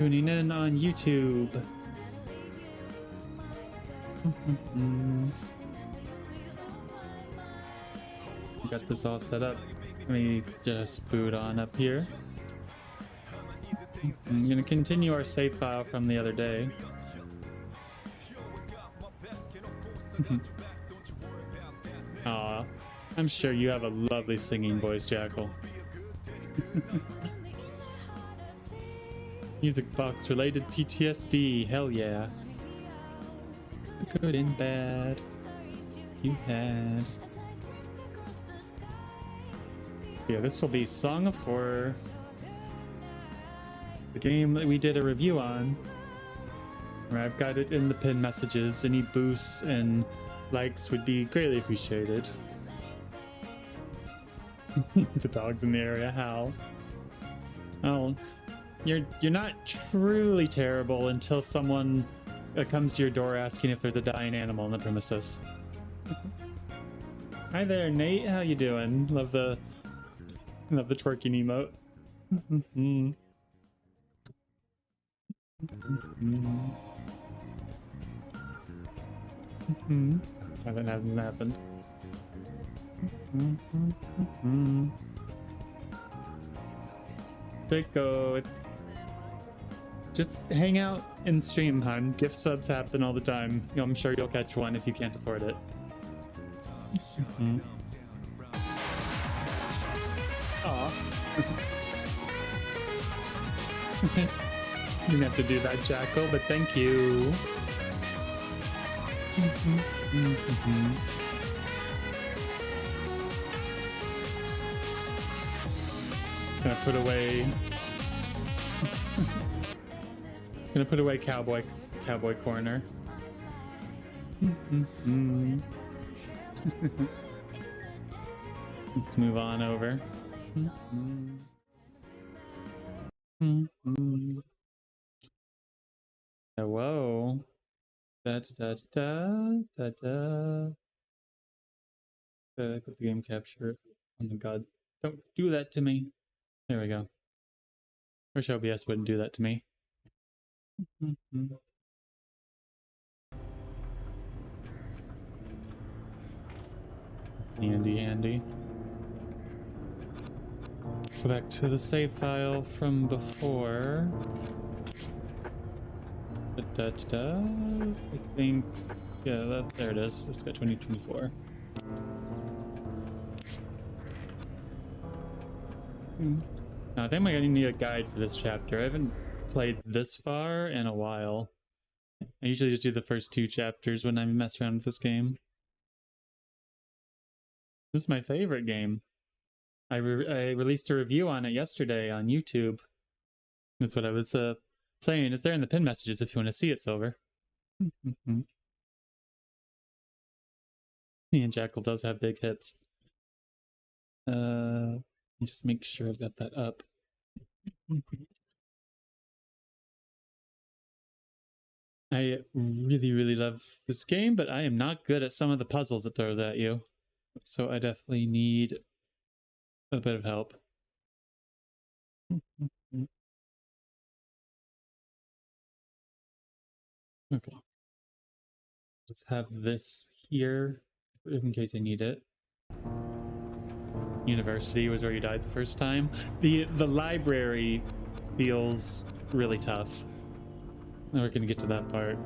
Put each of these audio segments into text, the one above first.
Tuning in on YouTube. Got this all set up. Let me just boot on up here. I'm gonna continue our save file from the other day. Aw, I'm sure you have a lovely singing voice, Jackal. Music box related PTSD, hell yeah. Good and bad you had. Yeah, this will be Song of Horror, the game that we did a review on. I've got it in the pin messages. Any boosts and likes would be greatly appreciated. The dogs in the area howl. Oh, you're not truly terrible until someone comes to your door asking if there's a dying animal on the premises. Hi there, Nate. How you doing? Love the twerking emote. That hasn't happened. Draco, just hang out in stream, hon. Gift subs happen all the time. I'm sure you'll catch one if you can't afford it. Aw. You didn't have to do that, Jackal, but thank you. Gonna put away cowboy corner. Let's move on over. Whoa. Put the game capture. Oh my god. Don't do that to me. There we go. Wish OBS wouldn't do that to me. Handy. Go back to the save file from before. I think, yeah, there it is. It's got 2024. I think I'm gonna need a guide for this chapter. I haven't played this far in a while. I usually just do the first 2 chapters when I mess around with this game. This is my favorite game. I released a review on it yesterday on YouTube. That's what I was saying. It's there in the pin messages if you want to see it, Silver. And Jackal does have big hips. Just make sure I've got that up. I really love this game, but I am not good at some of the puzzles it throws at you. So I definitely need a bit of help. Okay. Just have this here in case I need it. University was where you died the first time. The library feels really tough. Now we're gonna get to that part.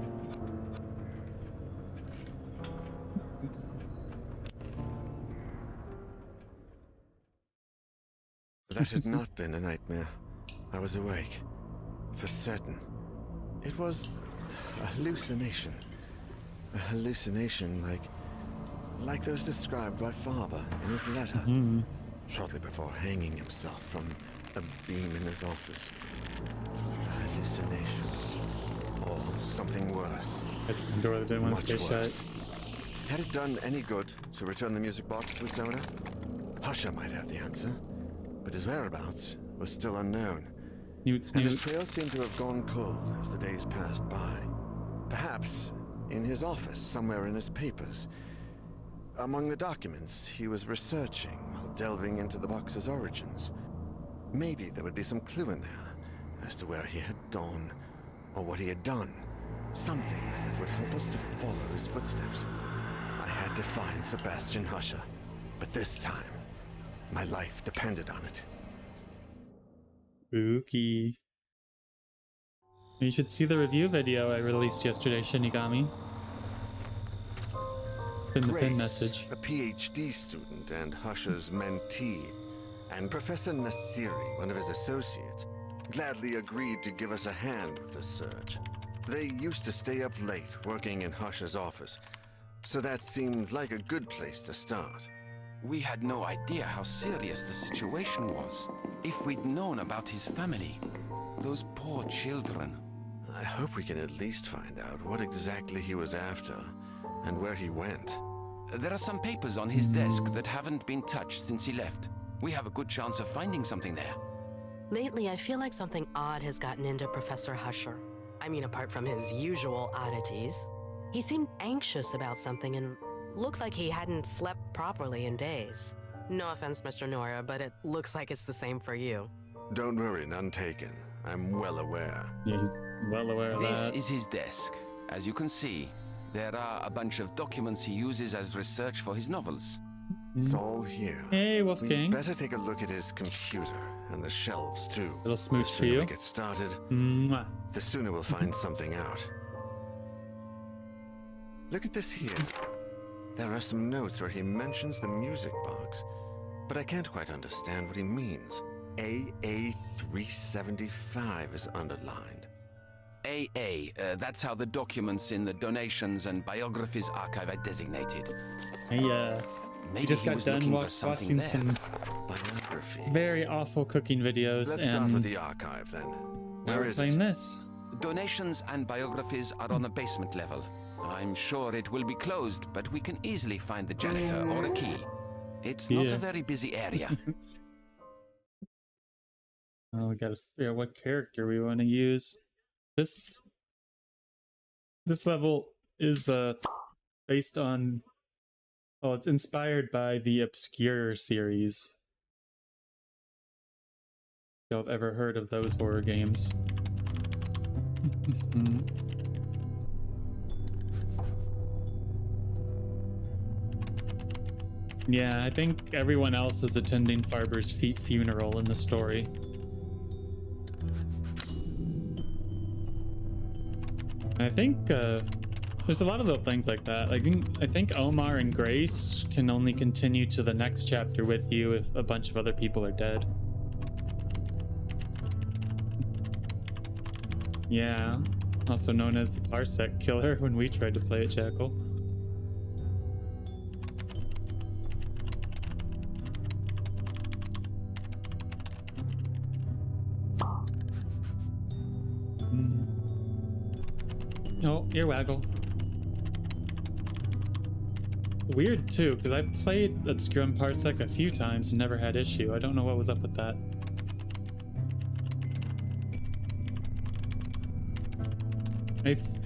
That had not been a nightmare. I was awake. For certain. It was a hallucination. A hallucination like those described by Faber in his letter. Shortly before hanging himself from a beam in his office. A hallucination. Or something worse. The door that didn't want to stay shut. Had it done any good to return the music box to its owner? Pasha might have the answer, but his whereabouts was still unknown. And his trail seemed to have gone cold as the days passed by. Perhaps in his office, somewhere in his papers. Among the documents he was researching while delving into the box's origins. Maybe there would be some clue in there as to where he had gone, or what he had done. Something that would help us to follow his footsteps. I had to find Sebastian Husher, but this time, my life depended on it. Spooky. You should see the review video I released yesterday, Shinigami. In the pin message. A PhD student and Husher's mentee, and Professor Nasiri, one of his associates, gladly agreed to give us a hand with the search. They used to stay up late working in Husher's office, so that seemed like a good place to start. We had no idea how serious the situation was. If we'd known about his family, those poor children. I hope we can at least find out what exactly he was after and where he went. There are some papers on his desk that haven't been touched since he left. We have a good chance of finding something there. Lately, I feel like something odd has gotten into Professor Husher. I mean, apart from his usual oddities. He seemed anxious about something and looked like he hadn't slept properly in days. No offense, Mr. Nora, but it looks like it's the same for you. Don't worry, none taken. I'm well aware. Yeah, he's well aware of This that. is his desk. As you can see, there are a bunch of documents he uses as research for his novels. It's all here. Hey, We Wolfgang. better take a look at his computer and the shelves too. Little The smooch for sooner you. we get started, Mwah. the sooner we'll find something out. Look at this here. There are some notes where he mentions the music box, but I can't quite understand what he means. AA375 is underlined. AA, that's how the documents in the donations and biographies archive are designated. Hey, Maybe we just he got was done looking for something watching there. some Biographies. very awful cooking videos, Let's and start with the archive then. now Where we're is playing it? this. Donations and biographies are on the basement level. I'm sure it will be closed, but we can easily find the janitor or a key. It's not Yeah. a very busy area. Oh, we gotta figure out what character we want to use. This level is based on, well, it's inspired by the Obscure series. If y'all have ever heard of those horror games. Yeah, I think everyone else is attending Farber's funeral in the story. I think there's a lot of little things like that. I think Omar and Grace can only continue to the next chapter with you if a bunch of other people are dead. Yeah, also known as the Parsec Killer when we tried to play it, Jackal. Oh, earwaggle. Weird too, because I've played Obscure and Parsec a few times and never had issue. I don't know what was up with that.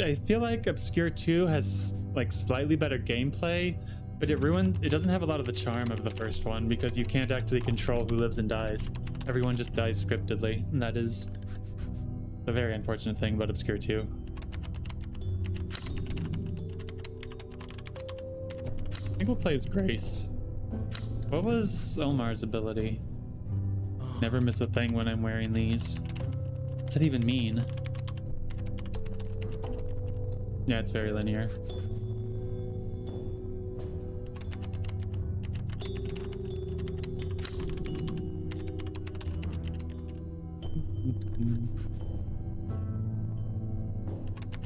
I feel like Obscure 2 has like slightly better gameplay, but it doesn't have a lot of the charm of the first one because you can't actually control who lives and dies. Everyone just dies scriptedly, and that is the very unfortunate thing about Obscure 2. I think we'll play as Grace. What was Omar's ability? Never miss a thing when I'm wearing these. What's it even mean? Yeah, it's very linear.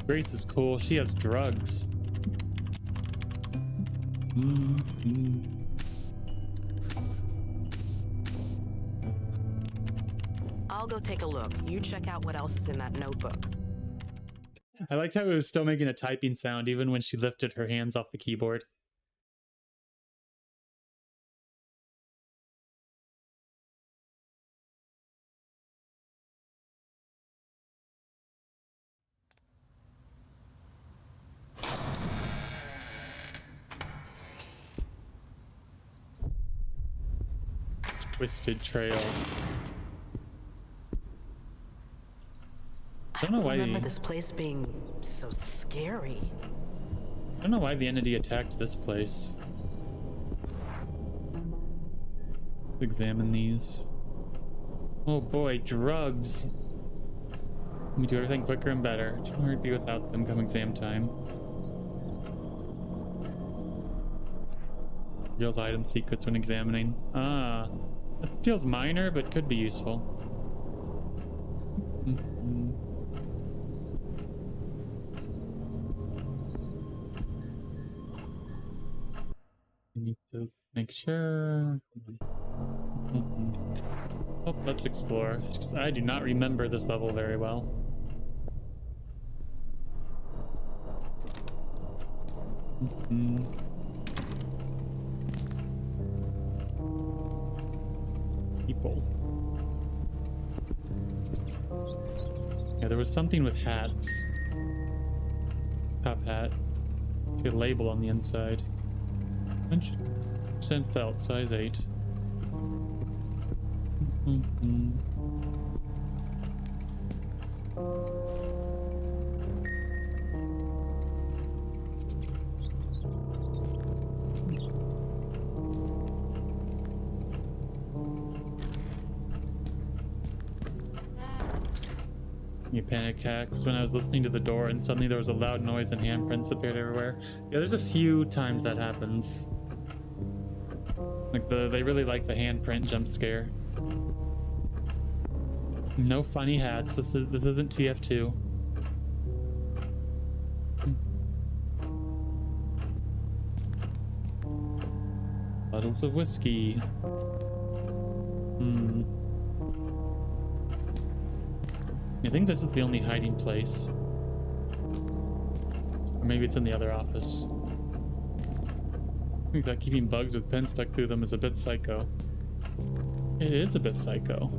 Grace is cool. She has drugs. I'll go take a look. You check out what else is in that notebook. I liked how it was still making a typing sound even when she lifted her hands off the keyboard. Twisted Trail. don't know why. remember this place being so scary. I don't know why the entity attacked this place. Examine these. Oh boy, drugs. Let me do everything quicker and better. Don't worry, be without them come exam time. Reveals item secrets when examining. Ah, it feels minor, but could be useful. I need to make sure. Oh, let's explore. I do not remember this level very well. People. Yeah, there was something with hats. Top hat. It's got a label on the inside. 100% felt, size 8. You panic attack was when I was listening to the door and suddenly there was a loud noise and handprints appeared everywhere. Yeah, there's a few times that happens. Like they really like the handprint jump scare. No funny hats. This isn't TF2. Bottles of whiskey. I think this is the only hiding place. Or maybe it's in the other office. I think that keeping bugs with pens stuck through them is a bit psycho. It is a bit psycho.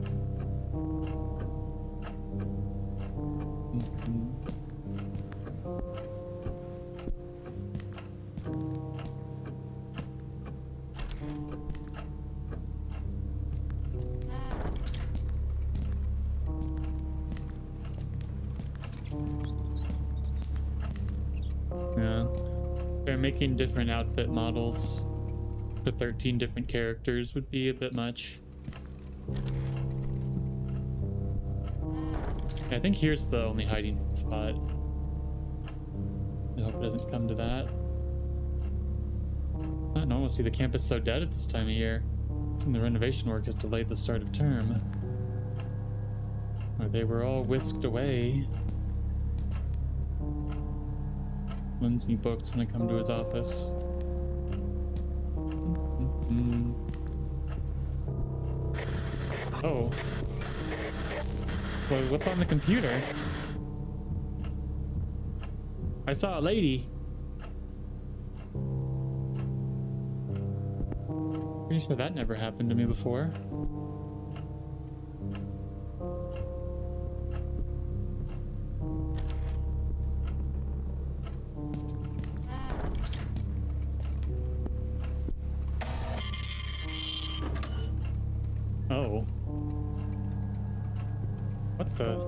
Yeah. They're making different outfit models for 13 different characters would be a bit much. I think here's the only hiding spot. I hope it doesn't come to that. I don't know, see the campus so dead at this time of year. And the renovation work has delayed the start of term. Or they were all whisked away. Lends me books when I come to his office. Oh. Well, what's on the computer? I saw a lady. Pretty sure that never happened to me before. Oh. What the?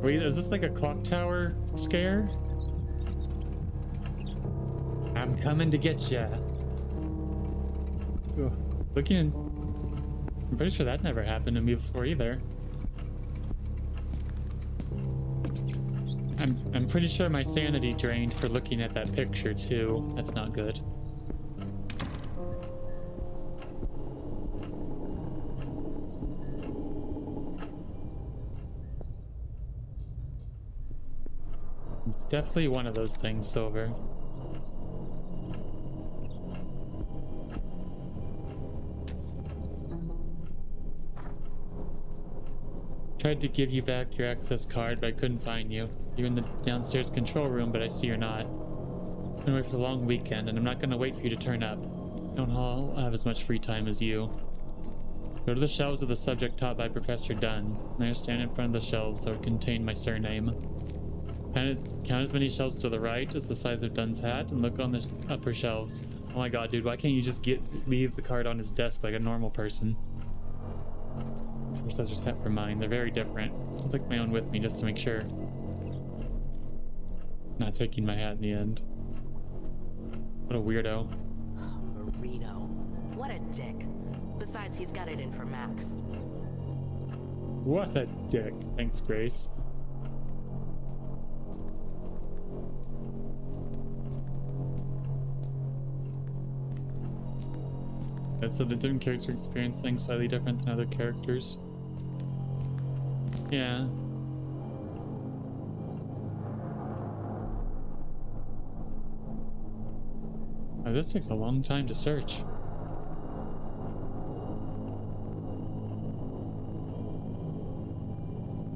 Wait, is this like a clock tower scare? I'm coming to get ya. Looking in... I'm pretty sure that never happened to me before either. I'm pretty sure my sanity drained for looking at that picture too. That's not good. It's definitely one of those things, Silver. Tried to give you back your access card, but I couldn't find you. You're in the downstairs control room, but I see you're not. I'm gonna wait for the long weekend, and I'm not gonna wait for you to turn up. Don't all have as much free time as you. Go to the shelves of the subject taught by Professor Dunn. Now stand in front of the shelves that would contain my surname. Count as many shelves to the right as the size of Dunn's hat, and look on the upper shelves. Oh my god, dude, why can't you just leave the card on his desk like a normal person? Professor's hat for mine. They're very different. I'll take my own with me just to make sure. Not taking my hat in the end. What a weirdo. Marino. What a dick. Besides, he's got it in for Max. What a dick. Thanks, Grace. So the different characters experience things slightly different than other characters. Yeah. Oh, this takes a long time to search.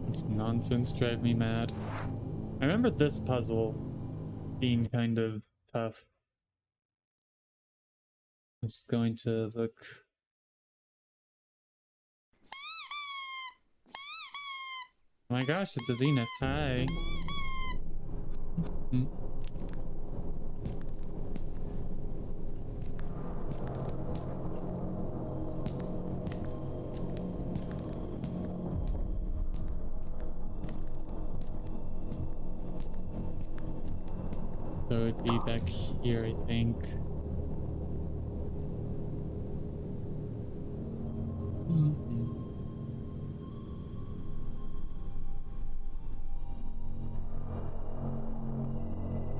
This nonsense drive me mad. I remember this puzzle being kind of tough. I'm just going to look. Oh my gosh, it's a Zenith. Hi. Hmm. So it'd be back here, I think.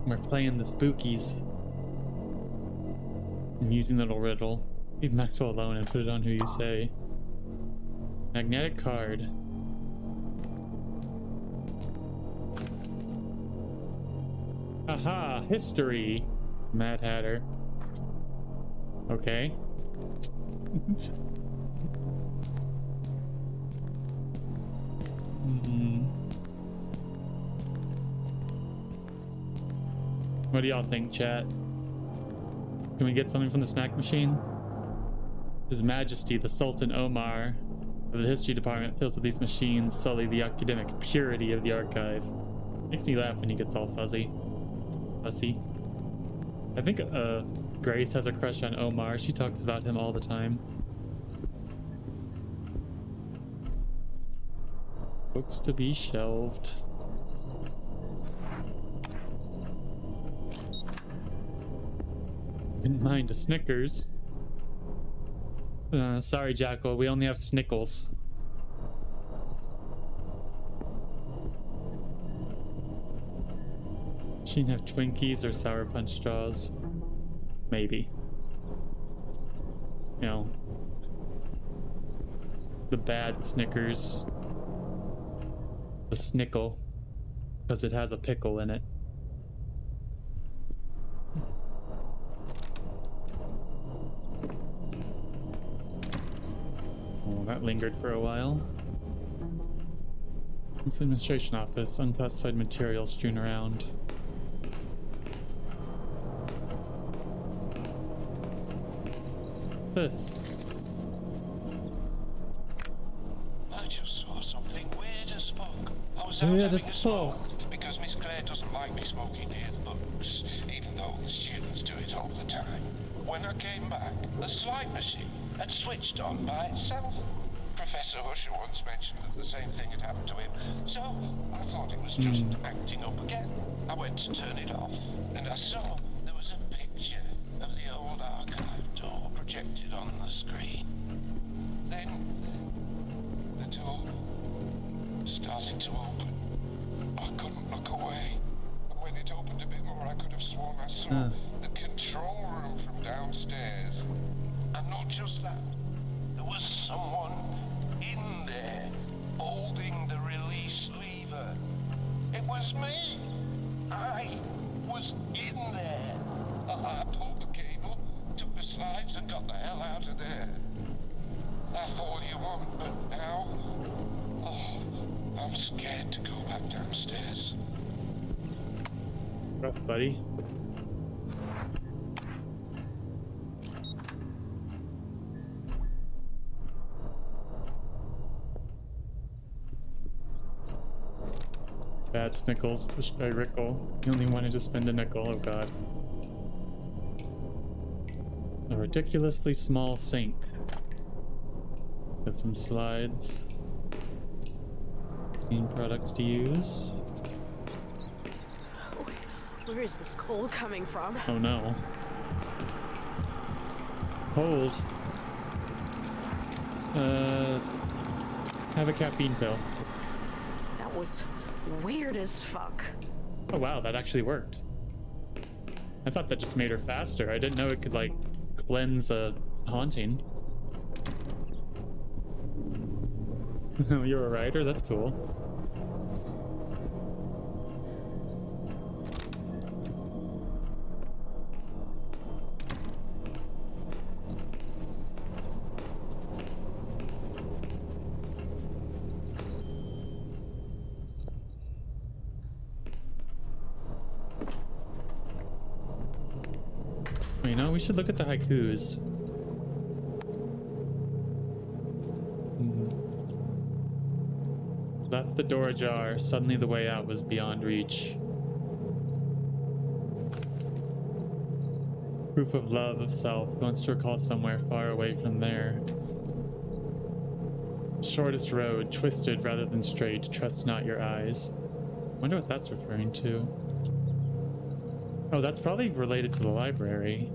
We're playing the spookies. I'm using the little riddle. Leave Maxwell alone and put it on who you say. Magnetic card. Aha! History! Mad Hatter. Okay. What do y'all think, chat? Can we get something from the snack machine? His Majesty, the Sultan Omar of the History Department, feels that these machines sully the academic purity of the archive. Makes me laugh when he gets all fuzzy. Fussy. I think Grace has a crush on Omar. She talks about him all the time. Books to be shelved. Didn't mind a Snickers. Sorry, Jackal, we only have Snickles. She didn't have Twinkies or Sour Punch straws. Maybe. You know. The bad Snickers. The Snickle. Because it has a pickle in it. Oh, that lingered for a while. It's the administration office. Unclassified materials strewn around. This. I just saw something weird as fuck. I was Weird out as having a smoke fuck. because Miss Claire doesn't like me smoking near the books, even though the students do it all the time. When I came back, the slide machine had switched on by itself. Professor Husher once mentioned that the same thing had happened to him, so I thought it was just acting up again. I went to turn it off, and I saw there was a picture of the old archive door projected on the screen. Then the door started to open. I couldn't look away, but when it opened a bit more, I could have sworn I saw the control room from downstairs. And not just that, there was someone in there holding the release lever. It was me. I was in there. I pulled the cable, took the slides, and got the hell out of there. That's all you want, but now, I'm scared to go back downstairs. Rough, buddy. Bad Snickles, pushed by Rickle. He only wanted to spend a nickel, oh god. A ridiculously small sink. Got some slides. Clean products to use. Where is this cold coming from? Oh no. Cold. Have a caffeine pill. That was weird as fuck. Oh wow, that actually worked. I thought that just made her faster. I didn't know it could, like, cleanse a haunting. You're a writer? That's cool. You know, we should look at the haikus. Left the door ajar. Suddenly the way out was beyond reach. Proof of love of self. Wants to recall somewhere far away from there. Shortest road, twisted rather than straight. Trust not your eyes. Wonder what that's referring to. Oh, that's probably related to the library.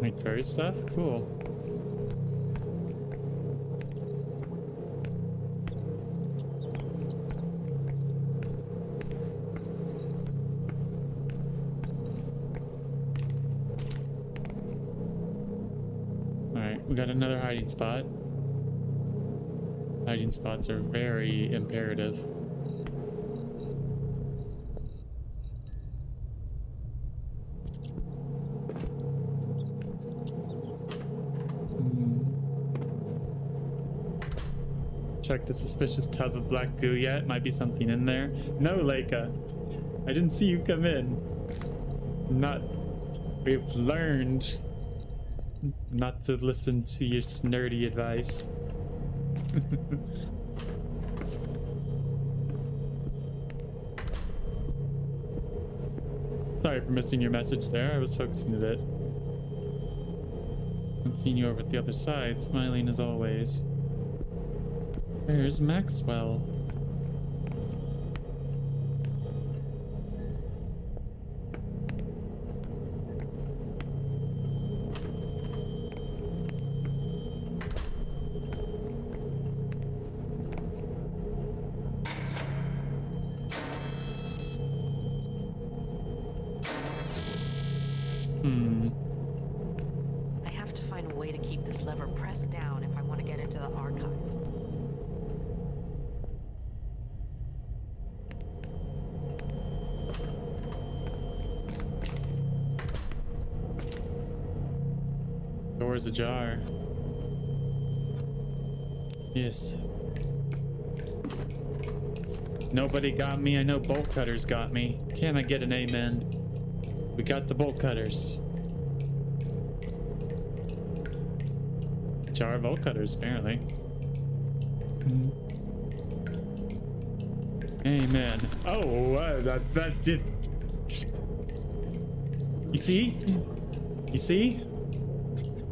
Like fairy stuff? Cool. Alright, we got another hiding spot. Hiding spots are very imperative. Check the suspicious tub of black goo yet. Might be something in there. No, Leica. I didn't see you come in. We've learned not to listen to your snurdy advice. Sorry for missing your message there. I was focusing a bit. I've seen you over at the other side, smiling as always. There's Maxwell. I have to find a way to keep this lever pressed down if I want to get into the archive. Door's ajar. Yes. Nobody got me. I know bolt cutters got me. Can I get an amen? We got the bolt cutters. Jar of bolt cutters, apparently. Amen. Oh, that did. You see? You see?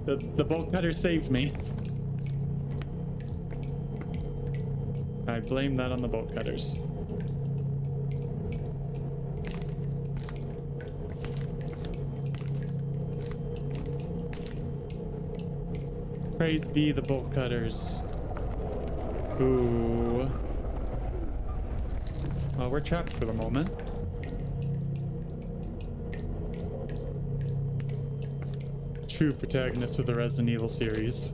The bolt cutter saved me. I blame that on the bolt cutters. Praise be the bolt cutters. Ooh. Well, we're trapped for the moment. True protagonist of the Resident Evil series.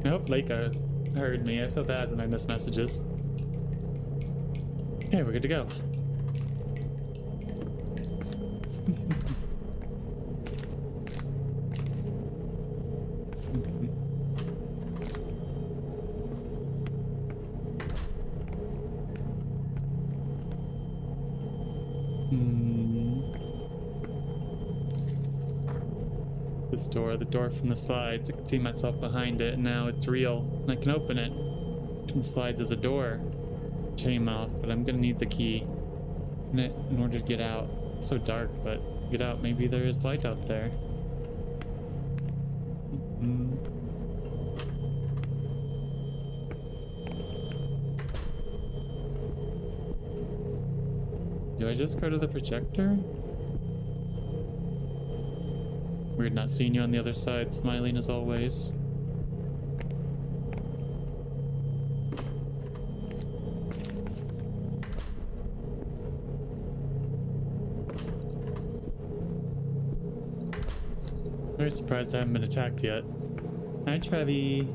Nope, Leica heard me. I feel bad when I miss messages. Okay, we're good to go. This door, the door from the slides. I can see myself behind it, and now it's real. And I can open it. From the slides is a door. Chain off, but I'm gonna need the key in order to get out. It's so dark, but get out. Maybe there is light out there. do I just go to the projector? Weird not seeing you on the other side, smiling as always. Very surprised I haven't been attacked yet. Hi, Trevi.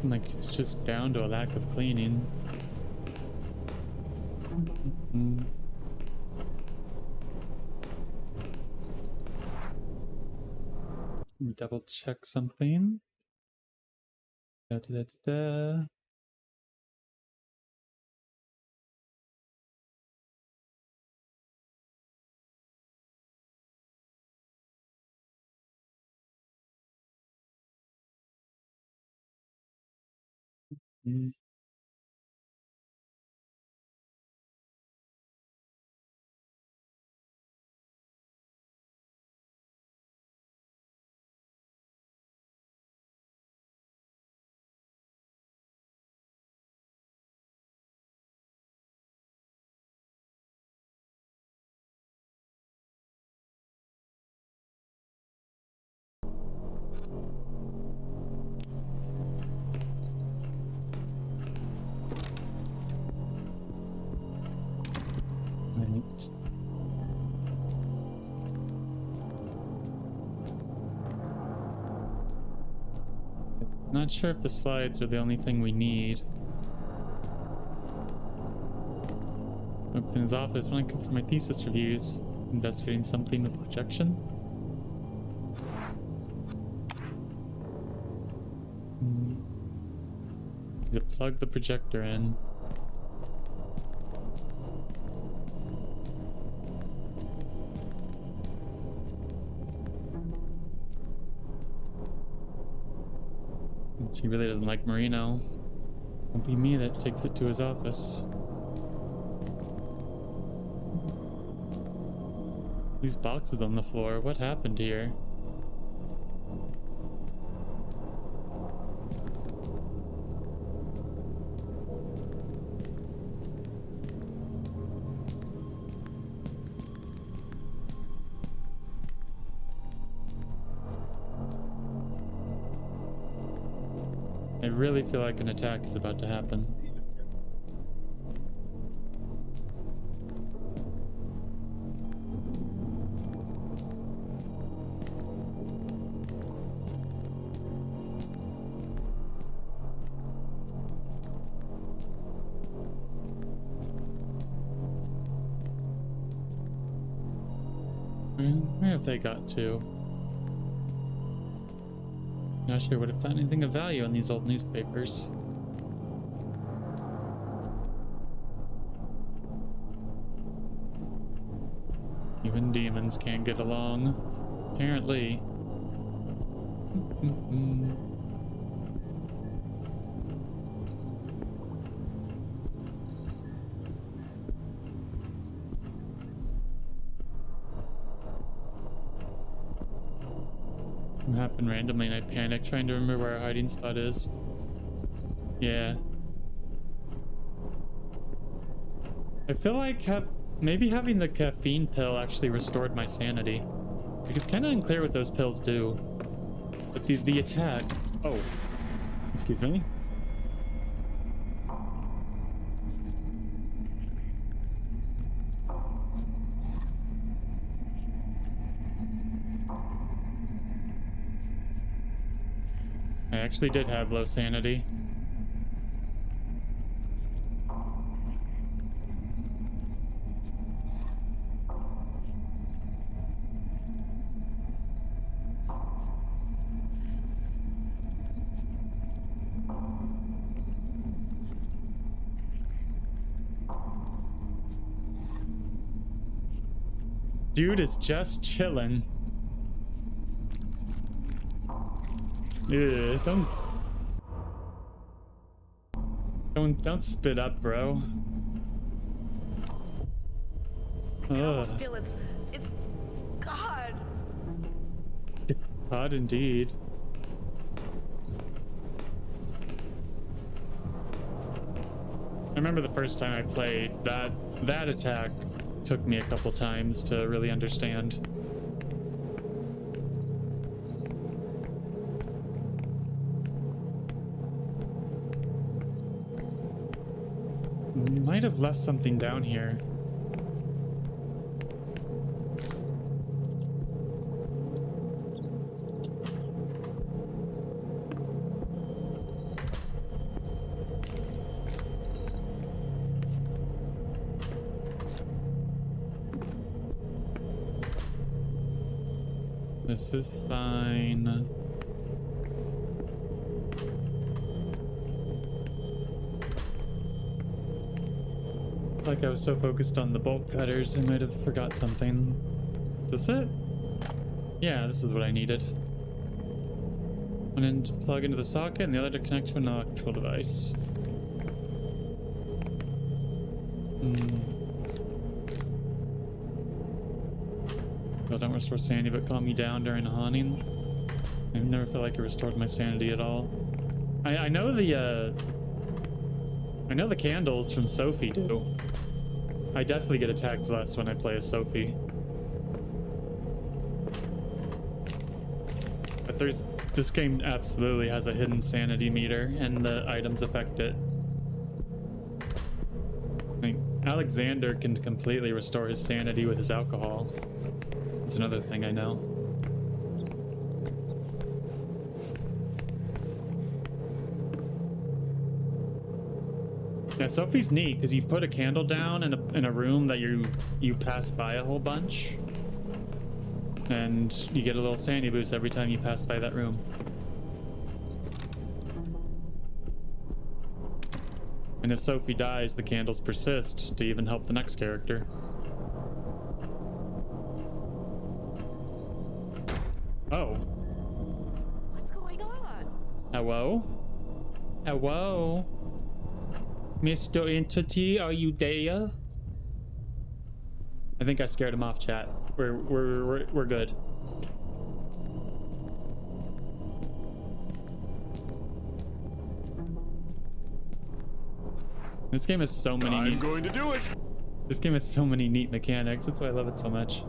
Like it's just down to a lack of cleaning. Double check something. Da, da, da, da. Mm. Right. Not sure if the slides are the only thing we need. Up in his office when I come for my thesis reviews, investigating something with projection. To plug the projector in. He really doesn't like Marino. Won't be me that takes it to his office. These boxes on the floor, what happened here? I really feel like an attack is about to happen. Where have they got to? Not sure would have found anything of value in these old newspapers. Even demons can't get along, apparently. What happened randomly and I panicked trying to remember where our hiding spot is. Yeah. I feel like maybe having the caffeine pill actually restored my sanity. Like it's kind of unclear what those pills do. But the attack... Oh. Excuse me. I actually did have low sanity. Dude is just chilling. Ugh, don't spit up, bro. I can almost feel it's God. Odd indeed. I remember the first time I played, that attack took me a couple times to really understand. Might have left something down here. This is fine. Like I was so focused on the bolt cutters, I might have forgot something. Is this it? Yeah, this is what I needed. One end to plug into the socket and the other to connect to an electrical device. Oh, don't restore sanity, but calm me down during haunting. I never felt like it restored my sanity at all. I know the candles from Sophie do. I definitely get attacked less when I play as Sophie. But this game absolutely has a hidden sanity meter, and the items affect it. Like, Alexander can completely restore his sanity with his alcohol. That's another thing I know. Yeah, Sophie's neat because you put a candle down in a room that you pass by a whole bunch, and you get a little sanity boost every time you pass by that room. And if Sophie dies, the candles persist to even help the next character. Oh. What's going on? Hello? Hello? Mr. Entity, are you there? I think I scared him off, chat. We're good. This game has so many I'm going to do it. This game has so many neat mechanics. That's why I love it so much.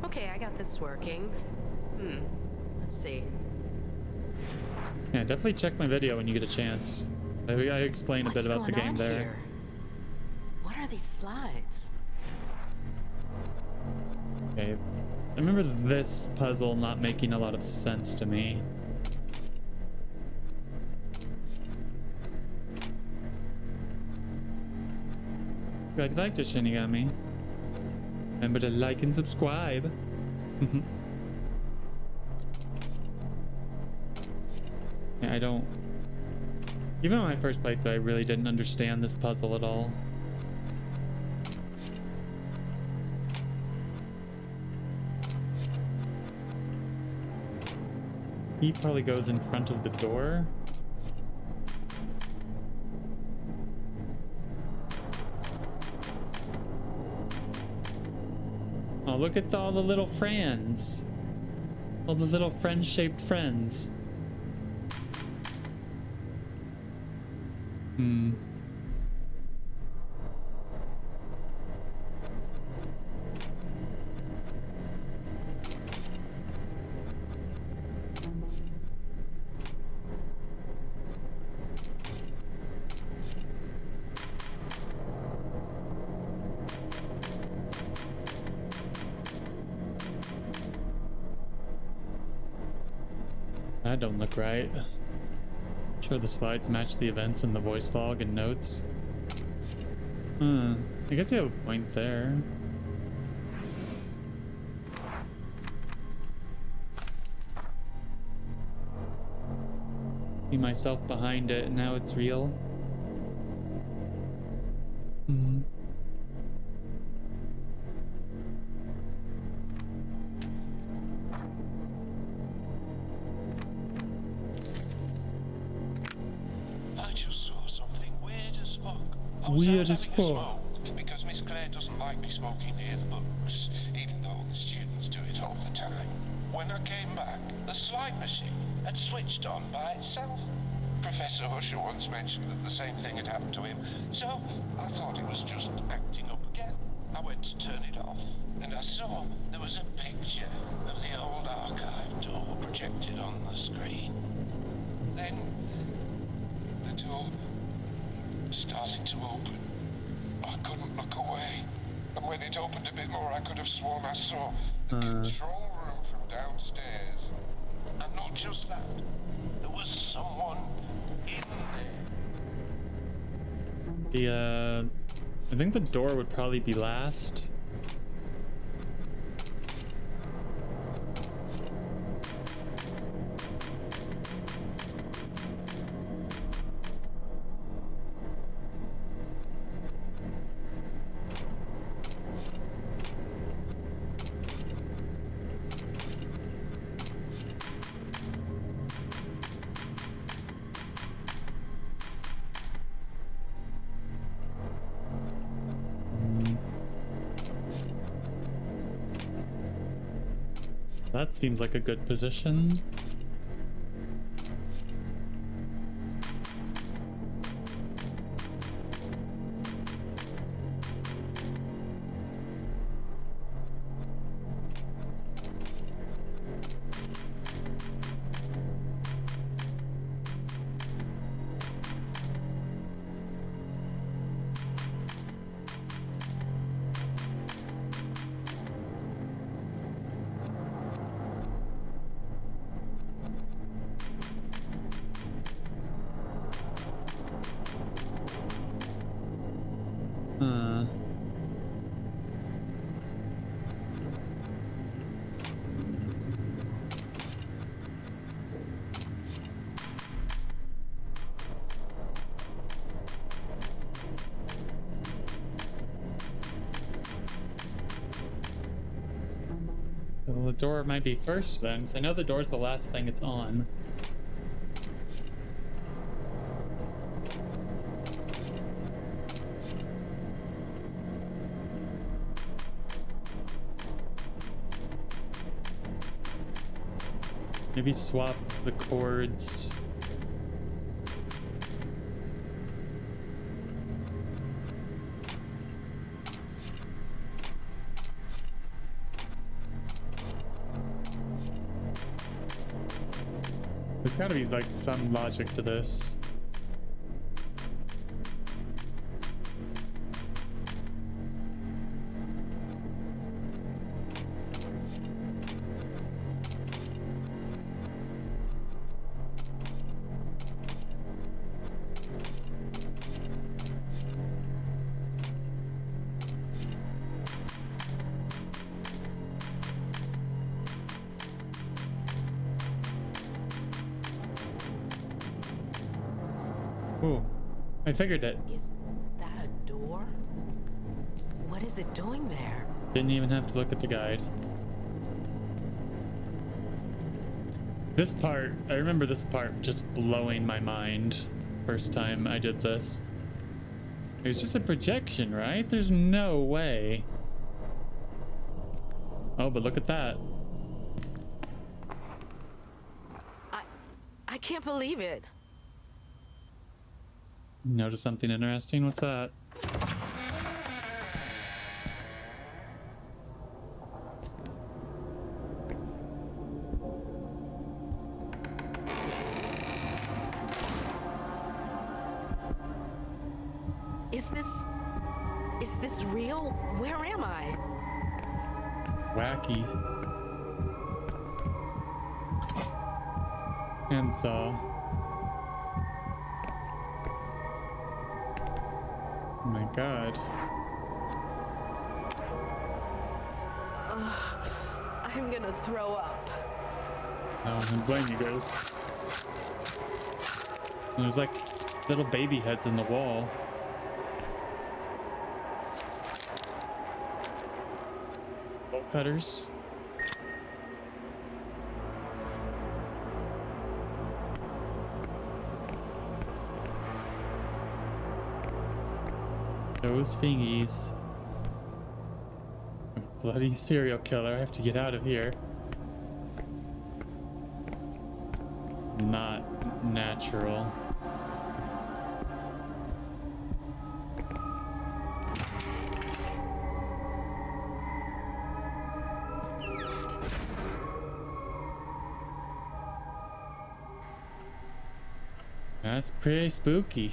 Okay, I got this working. Let's see. Yeah, definitely check my video when you get a chance. I explain a bit about the game there. Here? What are these slides? Okay, I remember this puzzle not making a lot of sense to me. If you liked it, Shinigami, remember to like and subscribe. Yeah, I don't... Even on my first playthrough, I really didn't understand this puzzle at all. He probably goes in front of the door. Oh, look at all the little friends. All the little friend-shaped friends. That don't look right. Sure, the slides match the events in the voice log and notes. I guess you have a point there. See myself behind it, and now it's real. weird as having a fuck. smoke because Miss Claire doesn't like me smoking near the books, even though the students do it all the time. When I came back, the slide machine had switched on by itself. Professor Husher once mentioned that the same thing had happened to him, so I thought it was just acting up again. I went to turn it off, and I saw there was a picture of the old archive door projected on the screen. Then the door started to open. I couldn't look away, and when it opened a bit more, I could have sworn I saw the control room from downstairs. And not just that, there was someone in there. I think the door would probably be last. That seems like a good position. Well, the door might be first then, because I know the door's the last thing it's on. Maybe swap the cords. There's gotta be like some logic to this. Ooh, I figured it. Is that a door? What is it doing there? Didn't even have to look at the guide. This part, I remember this part just blowing my mind first time I did this. It was just a projection, right? There's no way. Oh, but look at that. I can't believe it. Notice something interesting? What's that? Is this real? Where am I? Wacky. Handsaw. Oh my god. I'm gonna throw up. Oh, I don't blame you guys. And there's like little baby heads in the wall. Bolt cutters. Those thingies. Bloody serial killer. I have to get out of here. Not natural. That's pretty spooky.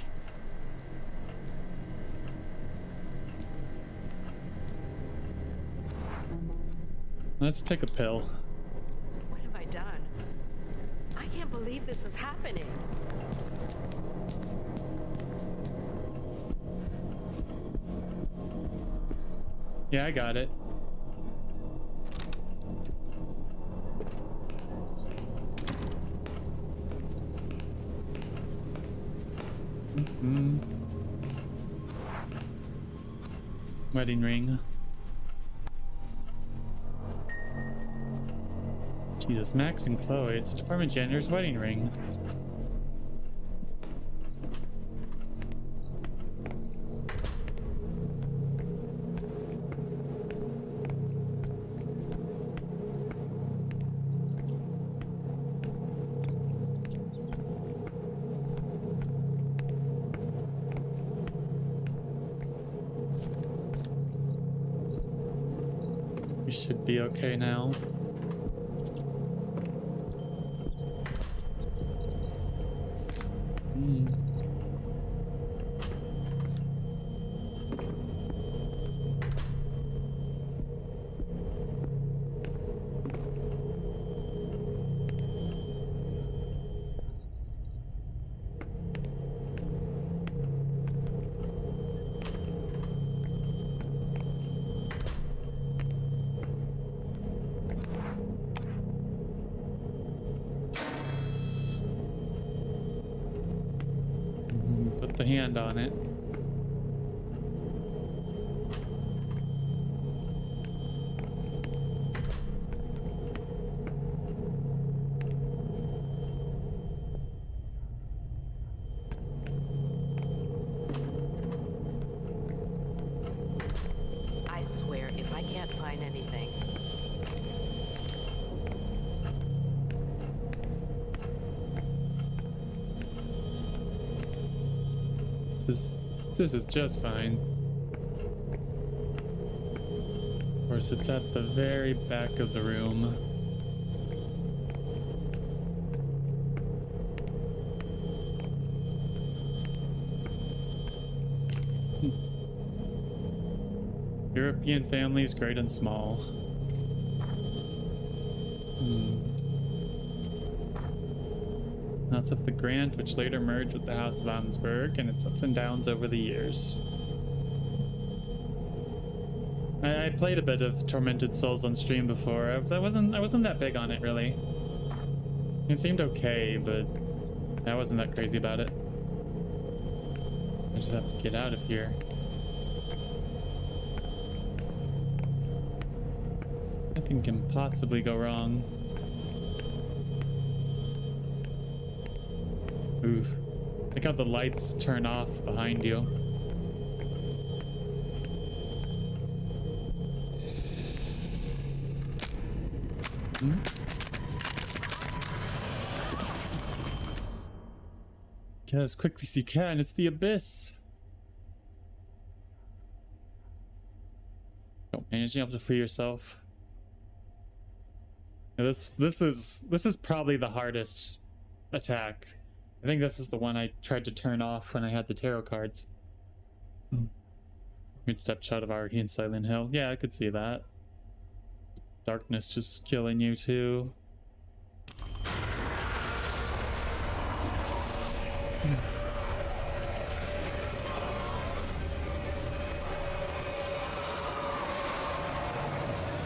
Let's take a pill. What have I done? I can't believe this is happening. Yeah, I got it. Wedding ring. Jesus, Max and Chloe, it's the department janitor's wedding ring. We should be okay now. Put the hand on it. I swear, if I can't find anything. This is just fine. Of course, it's at the very back of the room. European families, great and small. House of the Grant, which later merged with the House of Ansberg, and its ups and downs over the years. I played a bit of Tormented Souls on stream before. I wasn't that big on it really. It seemed okay, but I wasn't that crazy about it. I just have to get out of here. Nothing can possibly go wrong. Oof. Look how the lights turn off behind you. Get as quickly as you can. It's the abyss. Don't manage to free yourself. Now this is probably the hardest attack. I think this is the one I tried to turn off when I had the tarot cards. Weird stepchild of Ari and Silent Hill. Yeah, I could see that. Darkness just killing you too.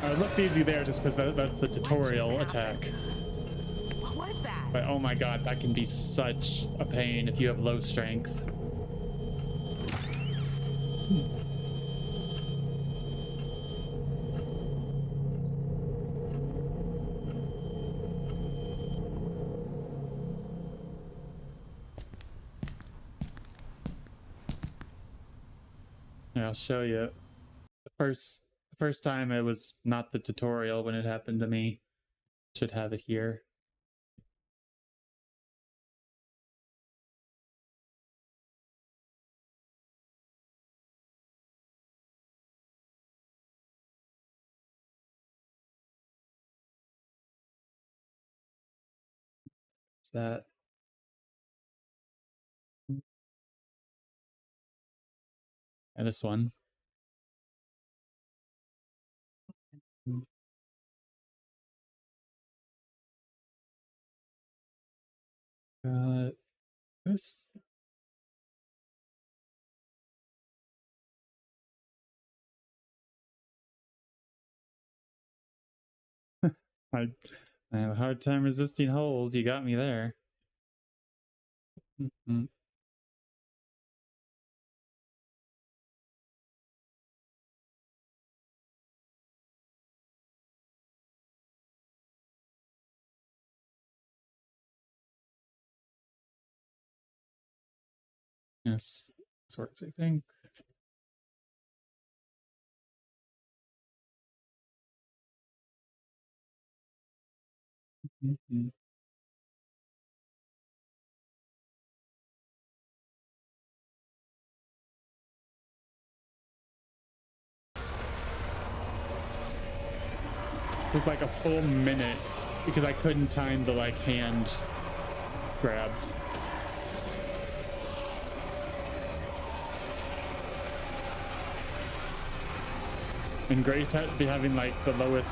It looked easy there just because that's the tutorial attack. What was that? But oh my god, that can be such a pain if you have low strength. I'll show you. The first time it was not the tutorial when it happened to me. Should have it here. Is that? And this one. This. I have a hard time resisting holes. You got me there. Yes, this works, I think. It took like a full minute because I couldn't time the like hand grabs. And Grace had to be having like the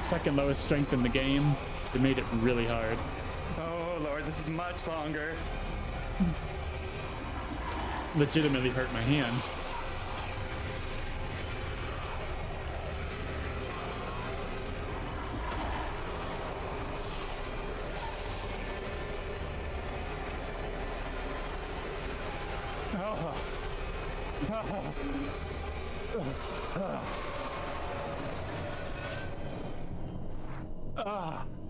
second lowest strength in the game. It made it really hard. Oh lord, this is much longer. Legitimately hurt my hand.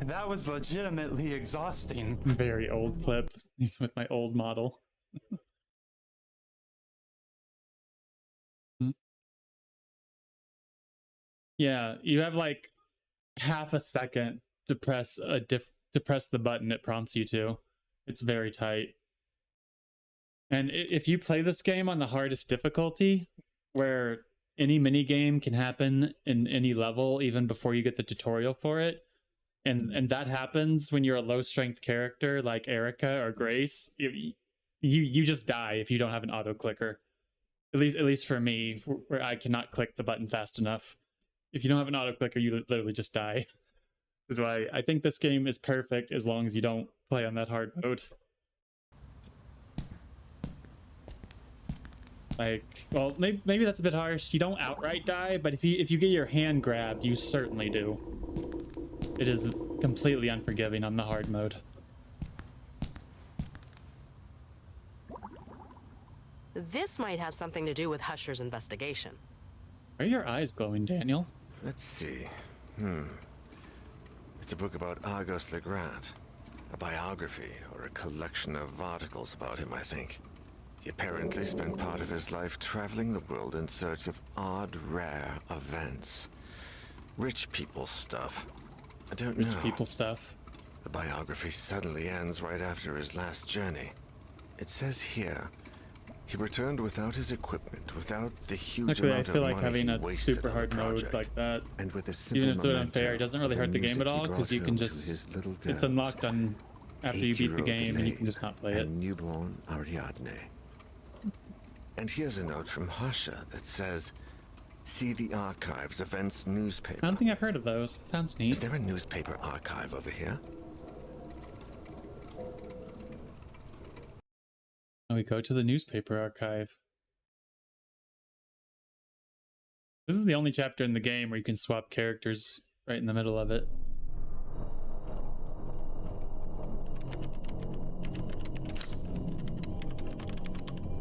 That was legitimately exhausting. Very old clip with my old model. Yeah, you have like half a second to press the button it prompts you to. It's very tight. And if you play this game on the hardest difficulty, where any mini game can happen in any level even before you get the tutorial for it, and that happens when you're a low strength character like Erica or Grace, you just die if you don't have an auto clicker. At least for me, where I cannot click the button fast enough. If you don't have an auto clicker, you literally just die. That's why I think this game is perfect as long as you don't play on that hard mode. Like, well, maybe that's a bit harsh. You don't outright die, but if you get your hand grabbed, you certainly do. It is completely unforgiving on the hard mode. This might have something to do with Husher's investigation. Are your eyes glowing, Daniel? Let's see. It's a book about Argos Legrand. A biography, or a collection of articles about him, I think. He apparently spent part of his life traveling the world in search of odd, rare events. Rich people stuff. I don't know. Rich people stuff. The biography suddenly ends right after his last journey. It says here, he returned without his equipment, without the huge Actually, I amount feel of like money having he a wasted super on hard the mode project, like that, and with a simple even if it's memento unfair, it doesn't really of hurt the game music at he all, because brought you can home to just, his little it's girl, unlocked on after you beat the 8-year-old game, and you can Elaine, just not play it. and newborn Ariadne. And here's a note from Hasha that says, "See the archives, events newspaper." I don't think I've heard of those. Sounds Is neat. there a newspaper archive over here? Oh, we go to the newspaper archive. This is the only chapter in the game where you can swap characters right in the middle of it.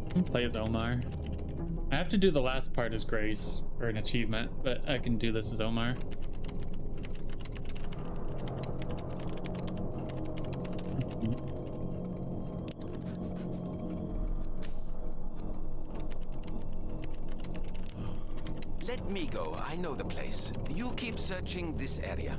I can play as Omar. I have to do the last part as Grace for an achievement, but I can do this as Omar. Let me go. I know the place. You keep searching this area.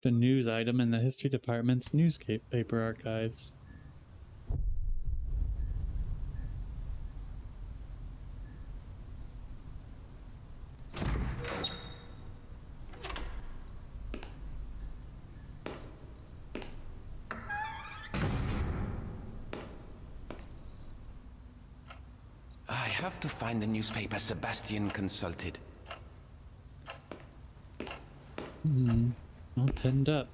The news item in the history department's newspaper archives. I have to find the newspaper Sebastian consulted. All pinned up.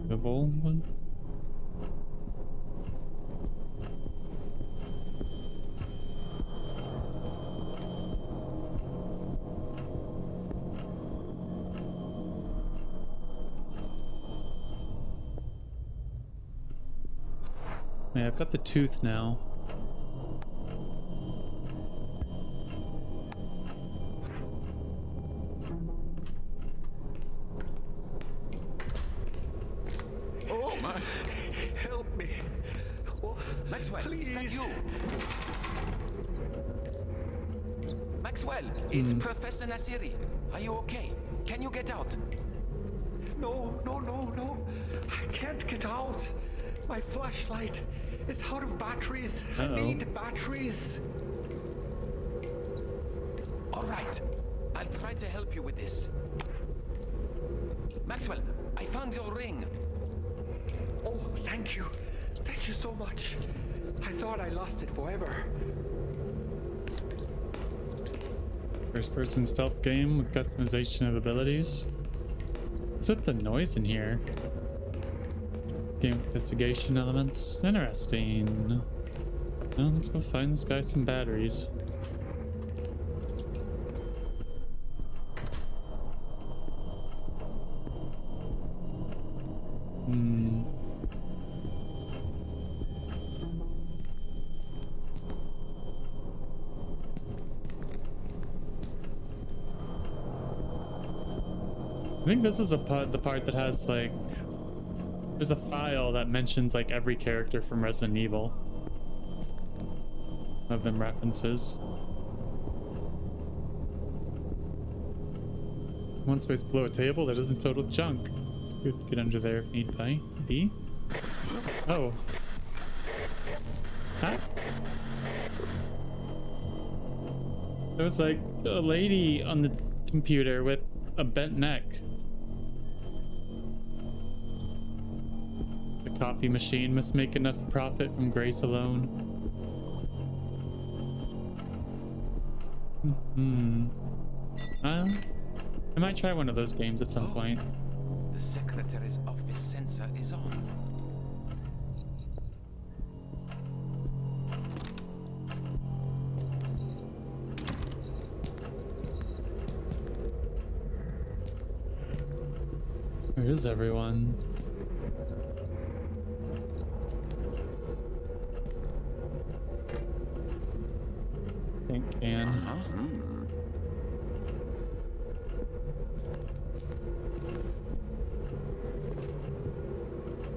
The old one. Yeah, I've got the tooth now. Oh my! Help me! Oh, Maxwell, please. is that you? Maxwell, it's Professor Nasiri. Are you okay? Can you get out? No, no, no, no! I can't get out. My flashlight is out of batteries. I need batteries. All right. I'll try to help you with this. Maxwell, I found your ring. Oh, thank you. Thank you so much. I thought I lost it forever. First person stealth game with customization of abilities. What's with the noise in here? Game investigation elements. Interesting. Well, let's go find this guy some batteries. I think this is the part that has like, there's a file that mentions like every character from Resident Evil. Of them references. One space below a table that isn't filled with junk. Could get under there if need be. Oh. Huh? There was like a lady on the computer with a bent neck. The coffee machine must make enough profit from grace alone. I might try one of those games at some point. The secretary's office sensor is on. Where is everyone? Think can.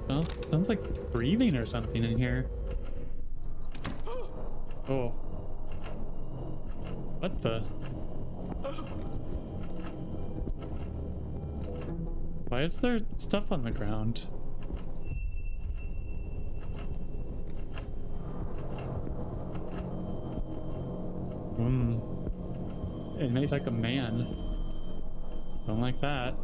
Oh, sounds like breathing or something in here. Oh. What the? Why is there stuff on the ground? It made like a man. Don't like that.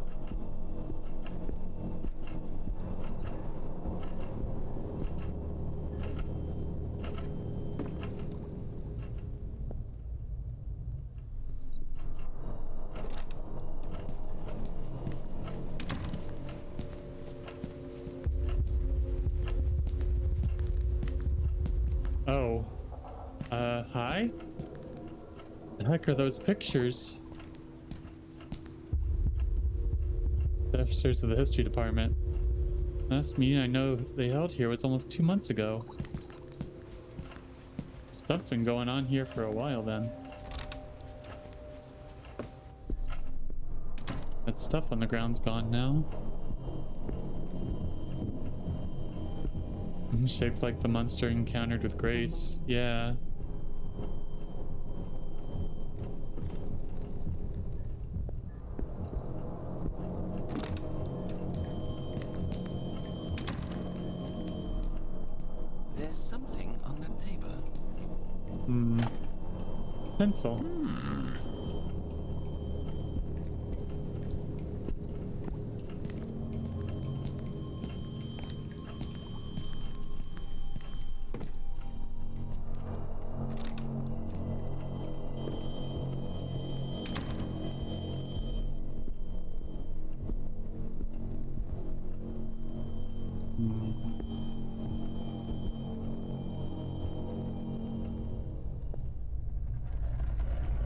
Oh. Hi? The heck are those pictures? They're officers of the history department. Last meeting I know they held here was almost 2 months ago. Stuff's been going on here for a while then. That stuff on the ground's gone now. Shaped like the monster encountered with Grace. Yeah. There's something on that table. Pencil.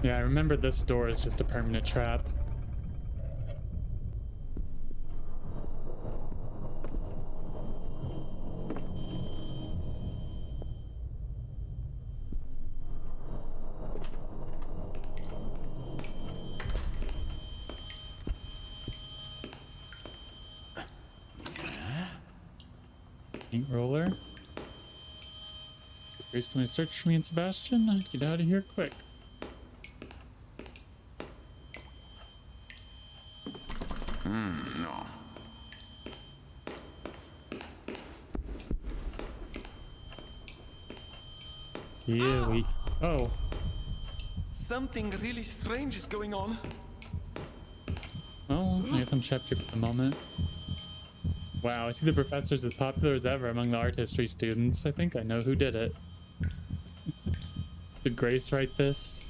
Yeah, I remember this door is just a permanent trap. Paint roller. Grace, can we search for me and Sebastian? Get out of here quick. No. Here we... Oh. Something really strange is going on. Well, I guess I'm trapped here for the moment. Wow, I see the professor's as popular as ever among the art history students. I think I know who did it. Did Grace write this?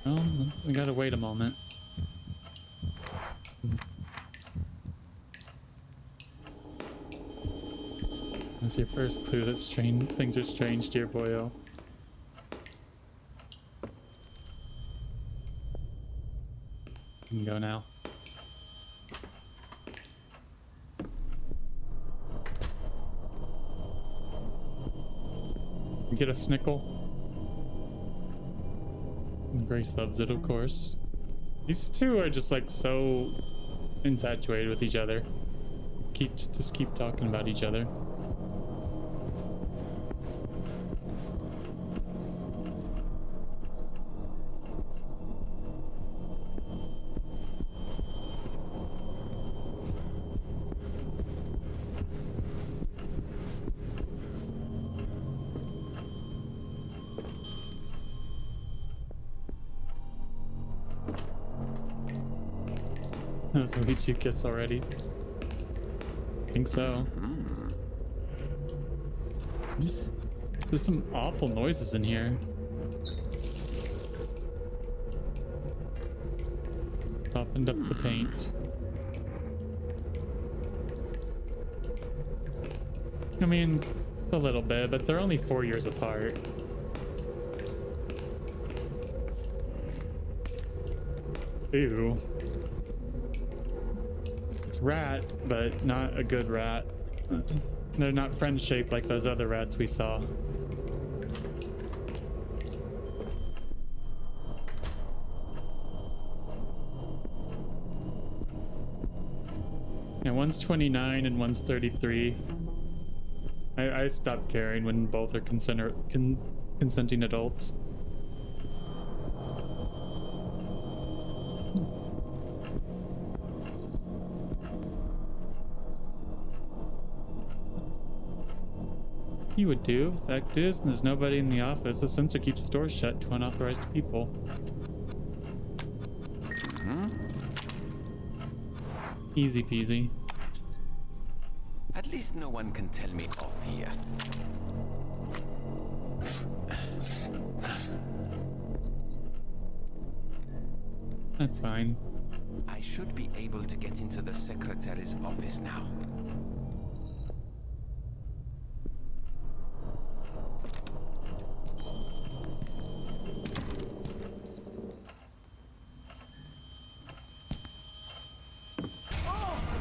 Well, we gotta wait a moment. That's your first clue that things are strange, dear boyo. You can go now. You get a snickle. Grace loves it, of course. These two are just like so infatuated with each other. Just keep talking about each other. So we two kiss already. Think so. There's some awful noises in here. Softened up the paint. I mean, a little bit, but they're only 4 years apart. Ew. Rat, but not a good rat. They're not friend-shaped like those other rats we saw. Yeah, one's 29 and one's 33. I stopped caring when both are consenting adults. You would do. Fact is, there's nobody in the office. The sensor keeps doors shut to unauthorized people. Easy peasy. At least no one can tell me off here. That's fine. I should be able to get into the secretary's office now.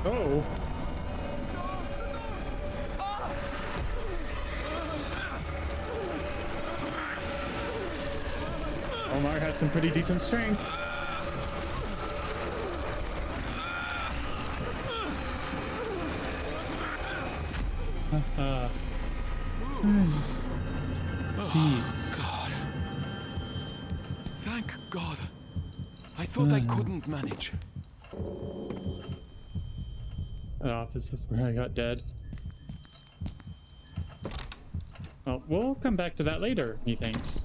Oh. Omar has some pretty decent strength. Jeez. God. Thank God. I thought I couldn't manage. That office, that's where I got dead. Well, we'll come back to that later, he thinks.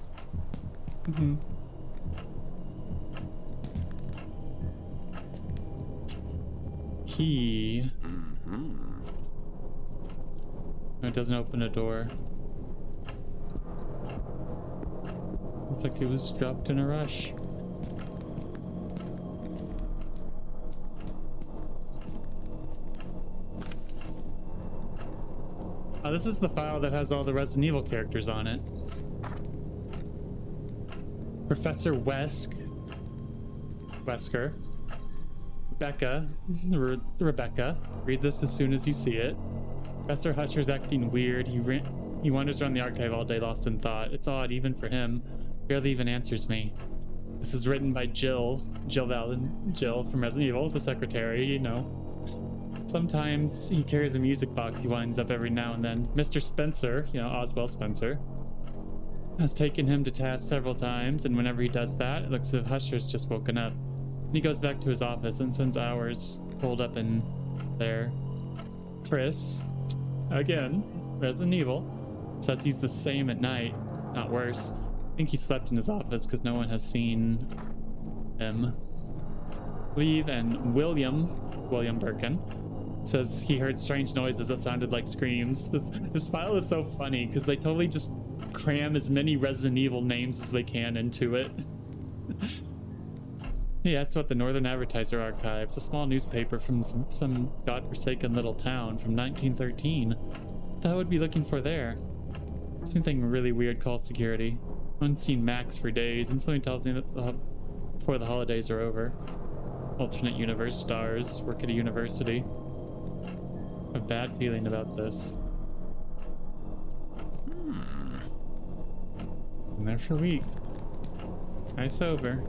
Key. It doesn't open a door. Looks like it was dropped in a rush. Oh, this is the file that has all the Resident Evil characters on it. Professor Wesker, Rebecca. Read this as soon as you see it. Professor Husher's acting weird. He wanders around the archive all day, lost in thought. It's odd, even for him. Barely even answers me. This is written by Jill from Resident Evil, the secretary, you know. Sometimes he carries a music box he winds up every now and then. Mr. Spencer, you know, Oswald Spencer, has taken him to task several times, and whenever he does that, it looks as if Husher's just woken up. He goes back to his office and spends hours holed up in there. Chris, again, Resident Evil, says he's the same at night, not worse. I think he slept in his office because no one has seen him leave, and William Birkin says he heard strange noises that sounded like screams. This file is so funny because they totally just cram as many Resident Evil names as they can into it. He asked about the Northern Advertiser Archives, a small newspaper from some godforsaken little town from 1913. What the hell would be looking for there? Something really weird called security. I haven't seen Max for days, and something tells me that before the holidays are over. Alternate universe stars work at a university. A bad feeling about this. Been there for weeks. Nice sober.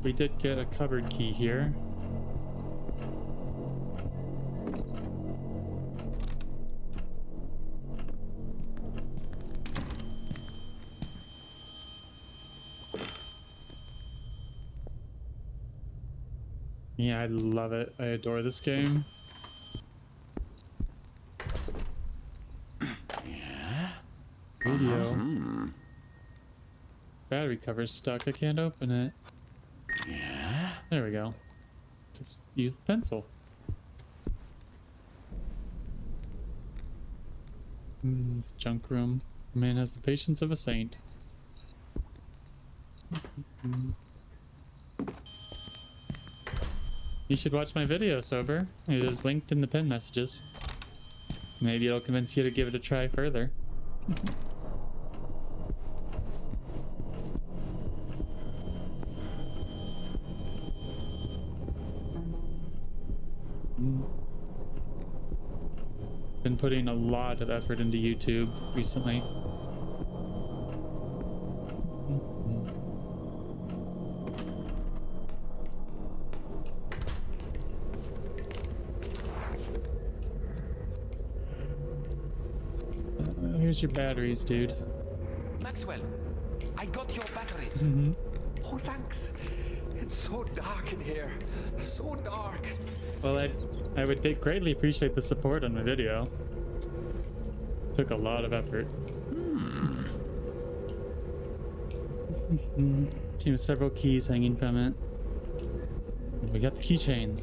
We did get a cupboard key here. Yeah, I love it. I adore this game. Yeah? Radio. Battery cover's stuck. I can't open it. Yeah? There we go. Just use the pencil. This junk room. The man has the patience of a saint. You should watch my video, Sober. It is linked in the pin messages. Maybe it'll convince you to give it a try further. Been putting a lot of effort into YouTube recently. Here's your batteries, dude. Maxwell, I got your batteries. Oh, thanks. It's so dark in here. So dark. Well, I would greatly appreciate the support on my video. Took a lot of effort. Came with several keys hanging from it. We got the keychain.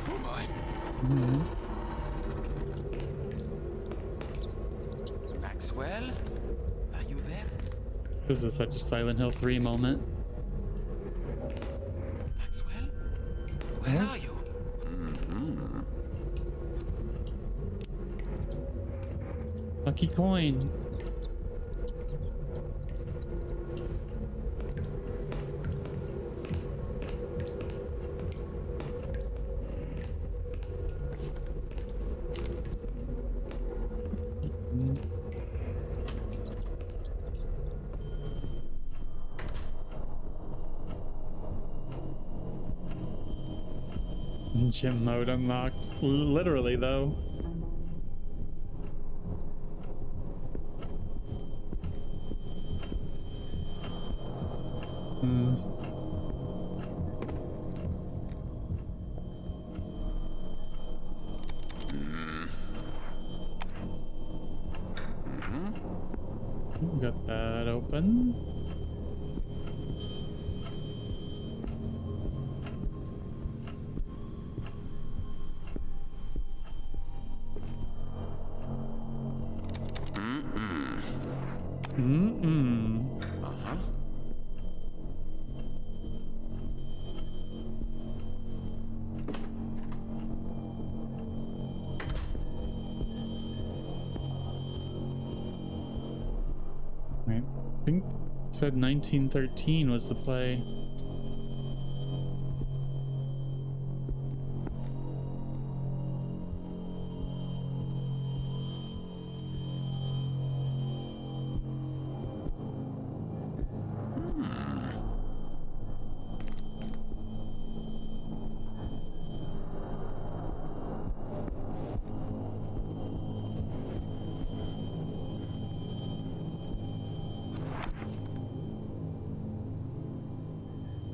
Oh my. Maxwell, are you there? This is such a Silent Hill 3 moment. Maxwell, where are you? Lucky coin. Gym mode unlocked. Literally, though. Got that open. Uh-huh. Right. I think it said 1913 was the play.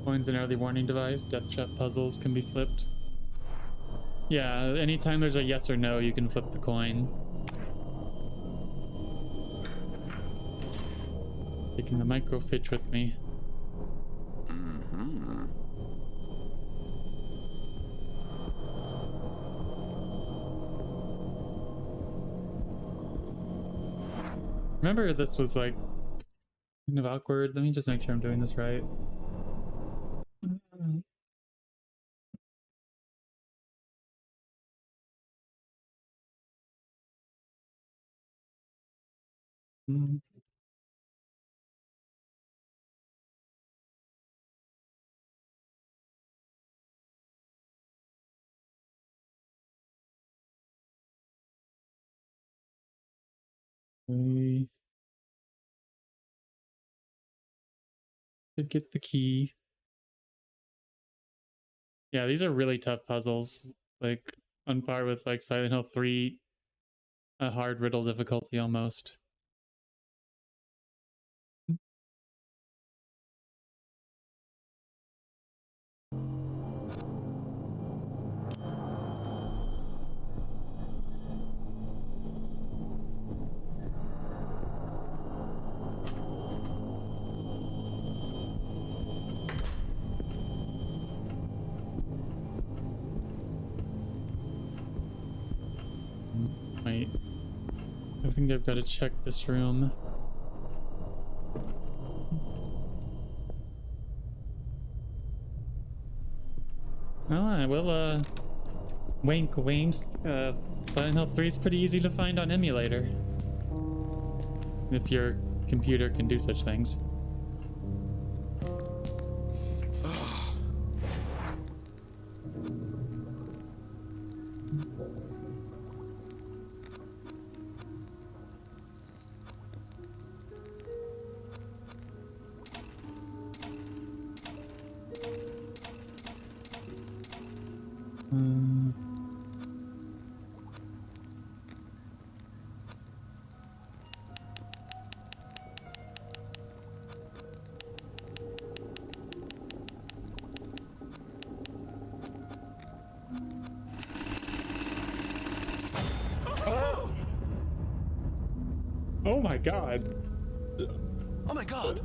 Coins an early warning device. Death trap puzzles can be flipped. Yeah, anytime there's a yes or no, you can flip the coin. Taking the microfiche with me. Remember, this was like kind of awkward. Let me just make sure I'm doing this right. We did get the key. Yeah, these are really tough puzzles. Like on par with like Silent Hill 3, a hard riddle difficulty almost. Wait, I think I've got to check this room. Well, I will, wink wink. Silent Hill 3 is pretty easy to find on emulator. If your computer can do such things. Oh my god. Oh my god!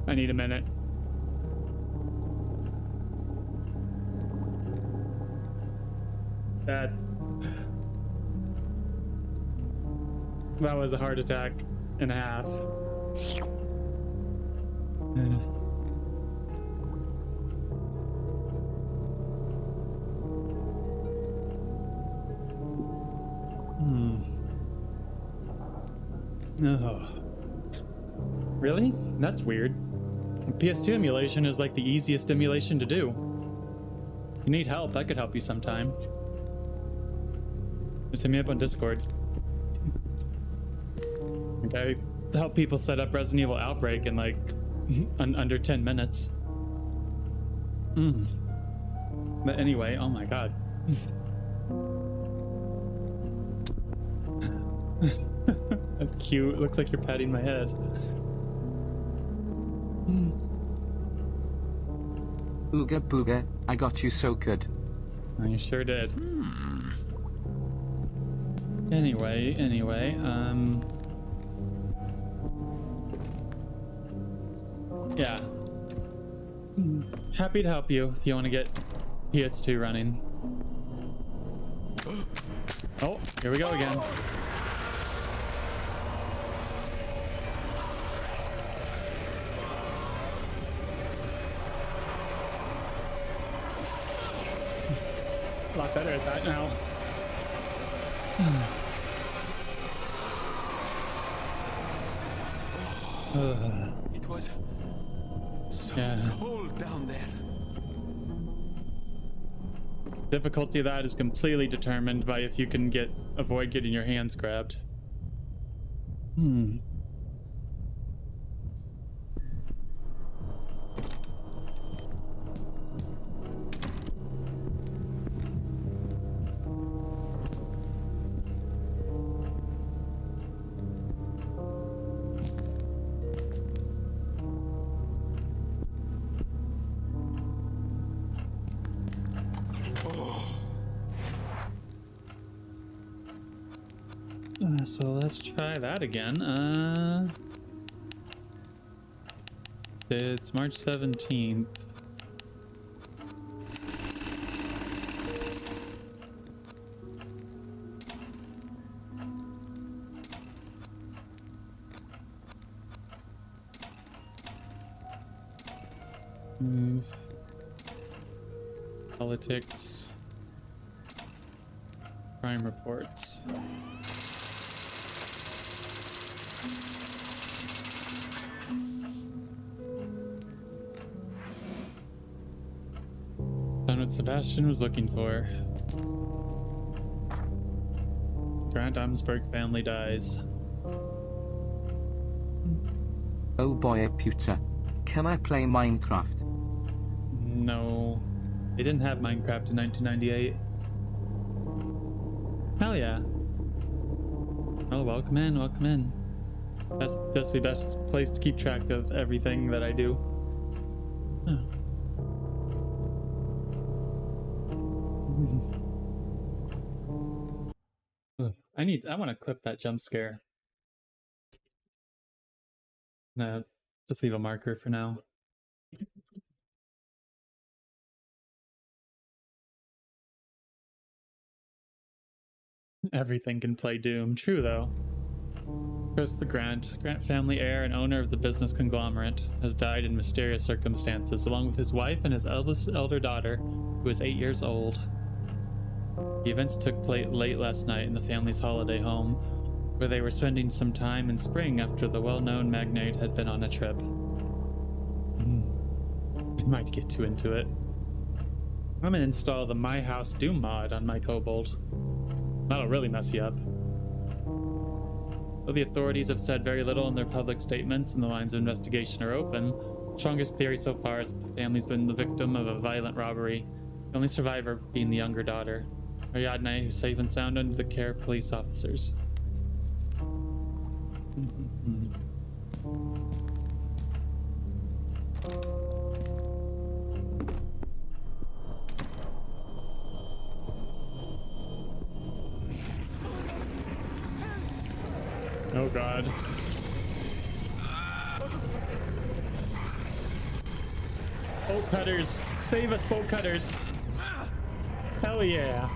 I need a minute. That was a heart attack and a half. Oh. Really? That's weird. PS2 emulation is like the easiest emulation to do. If you need help, I could help you sometime. Just hit me up on Discord. Okay, help people set up Resident Evil Outbreak in like under 10 minutes. But anyway, oh my god. That's cute. Looks like you're patting my head. Ooga booga, I got you so good. I sure did. Anyway, yeah. Happy to help you if you want to get PS2 running. Oh, here we go again. A lot better at that now. It was so cold down there. Difficulty of that is completely determined by if you can avoid getting your hands grabbed. So let's try that again. It's March 17th. News, politics, crime reports. Found what Sebastian was looking for. Grant Amsberg family dies. Oh boy, Puta. Can I play Minecraft? No. They didn't have Minecraft in 1998. Hell yeah. Oh, welcome in, welcome in. That's the best place to keep track of everything that I do. Oh. I want to clip that jump scare. No, just leave a marker for now. Everything can play Doom. True, though. Chris the Grant family heir and owner of the business conglomerate, has died in mysterious circumstances, along with his wife and his elder daughter, who is 8 years old. The events took place late last night in the family's holiday home, where they were spending some time in spring after the well-known magnate had been on a trip. I might get too into it. I'm gonna install the My House Doom mod on my Kobold. That'll really mess you up. Though the authorities have said very little in their public statements and the lines of investigation are open, the strongest theory so far is that the family's been the victim of a violent robbery, the only survivor being the younger daughter, Ariadne, who's safe and sound under the care of police officers. Oh god. Bolt cutters! Save us, bolt cutters! Hell yeah!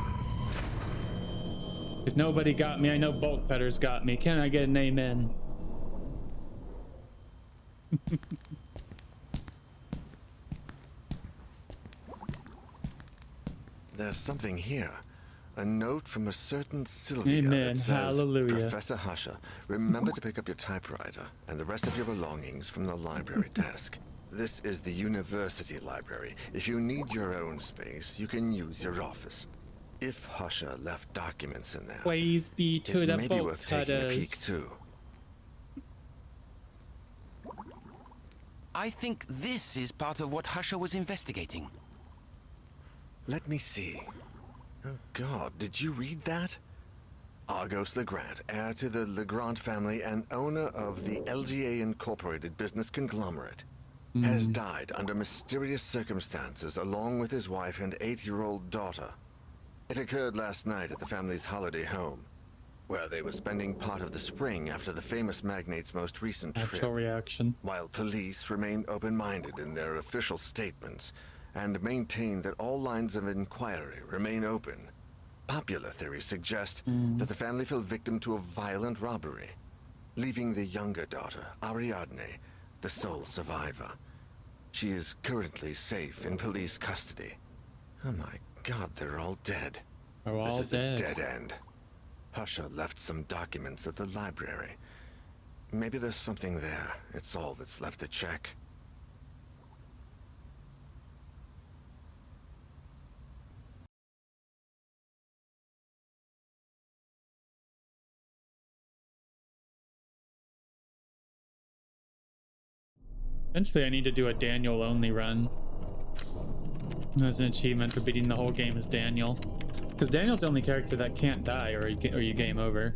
If nobody got me, I know bolt cutters got me. Can I get an amen? there's something here. A note from a certain Sylvia Amen. that says, Hallelujah. Professor Husher, remember to pick up your typewriter and the rest of your belongings from the library desk. This is the university library. If you need your own space, you can use your office. If Husher left documents in there, Praise be to it the may be bolt worth taking a peek cutters. too. I think this is part of what Husher was investigating. Let me see. Oh God, did you read that? Argos Legrand, heir to the Legrand family and owner of the LGA Incorporated business conglomerate, has died under mysterious circumstances along with his wife and 8-year-old daughter. It occurred last night at the family's holiday home, where they were spending part of the spring after the famous magnate's most recent trip. Actual reaction. While police remain open-minded in their official statements and maintain that all lines of inquiry remain open, popular theories suggest that the family fell victim to a violent robbery, leaving the younger daughter, Ariadne, the sole survivor. She is currently safe in police custody. Oh my God, they're all dead. Are all This is dead. a dead end. Husher left some documents at the library. Maybe there's something there. It's all that's left to check. Eventually, I need to do a Daniel only run. As an achievement for beating the whole game as Daniel. Because Daniel's the only character that can't die or you game over.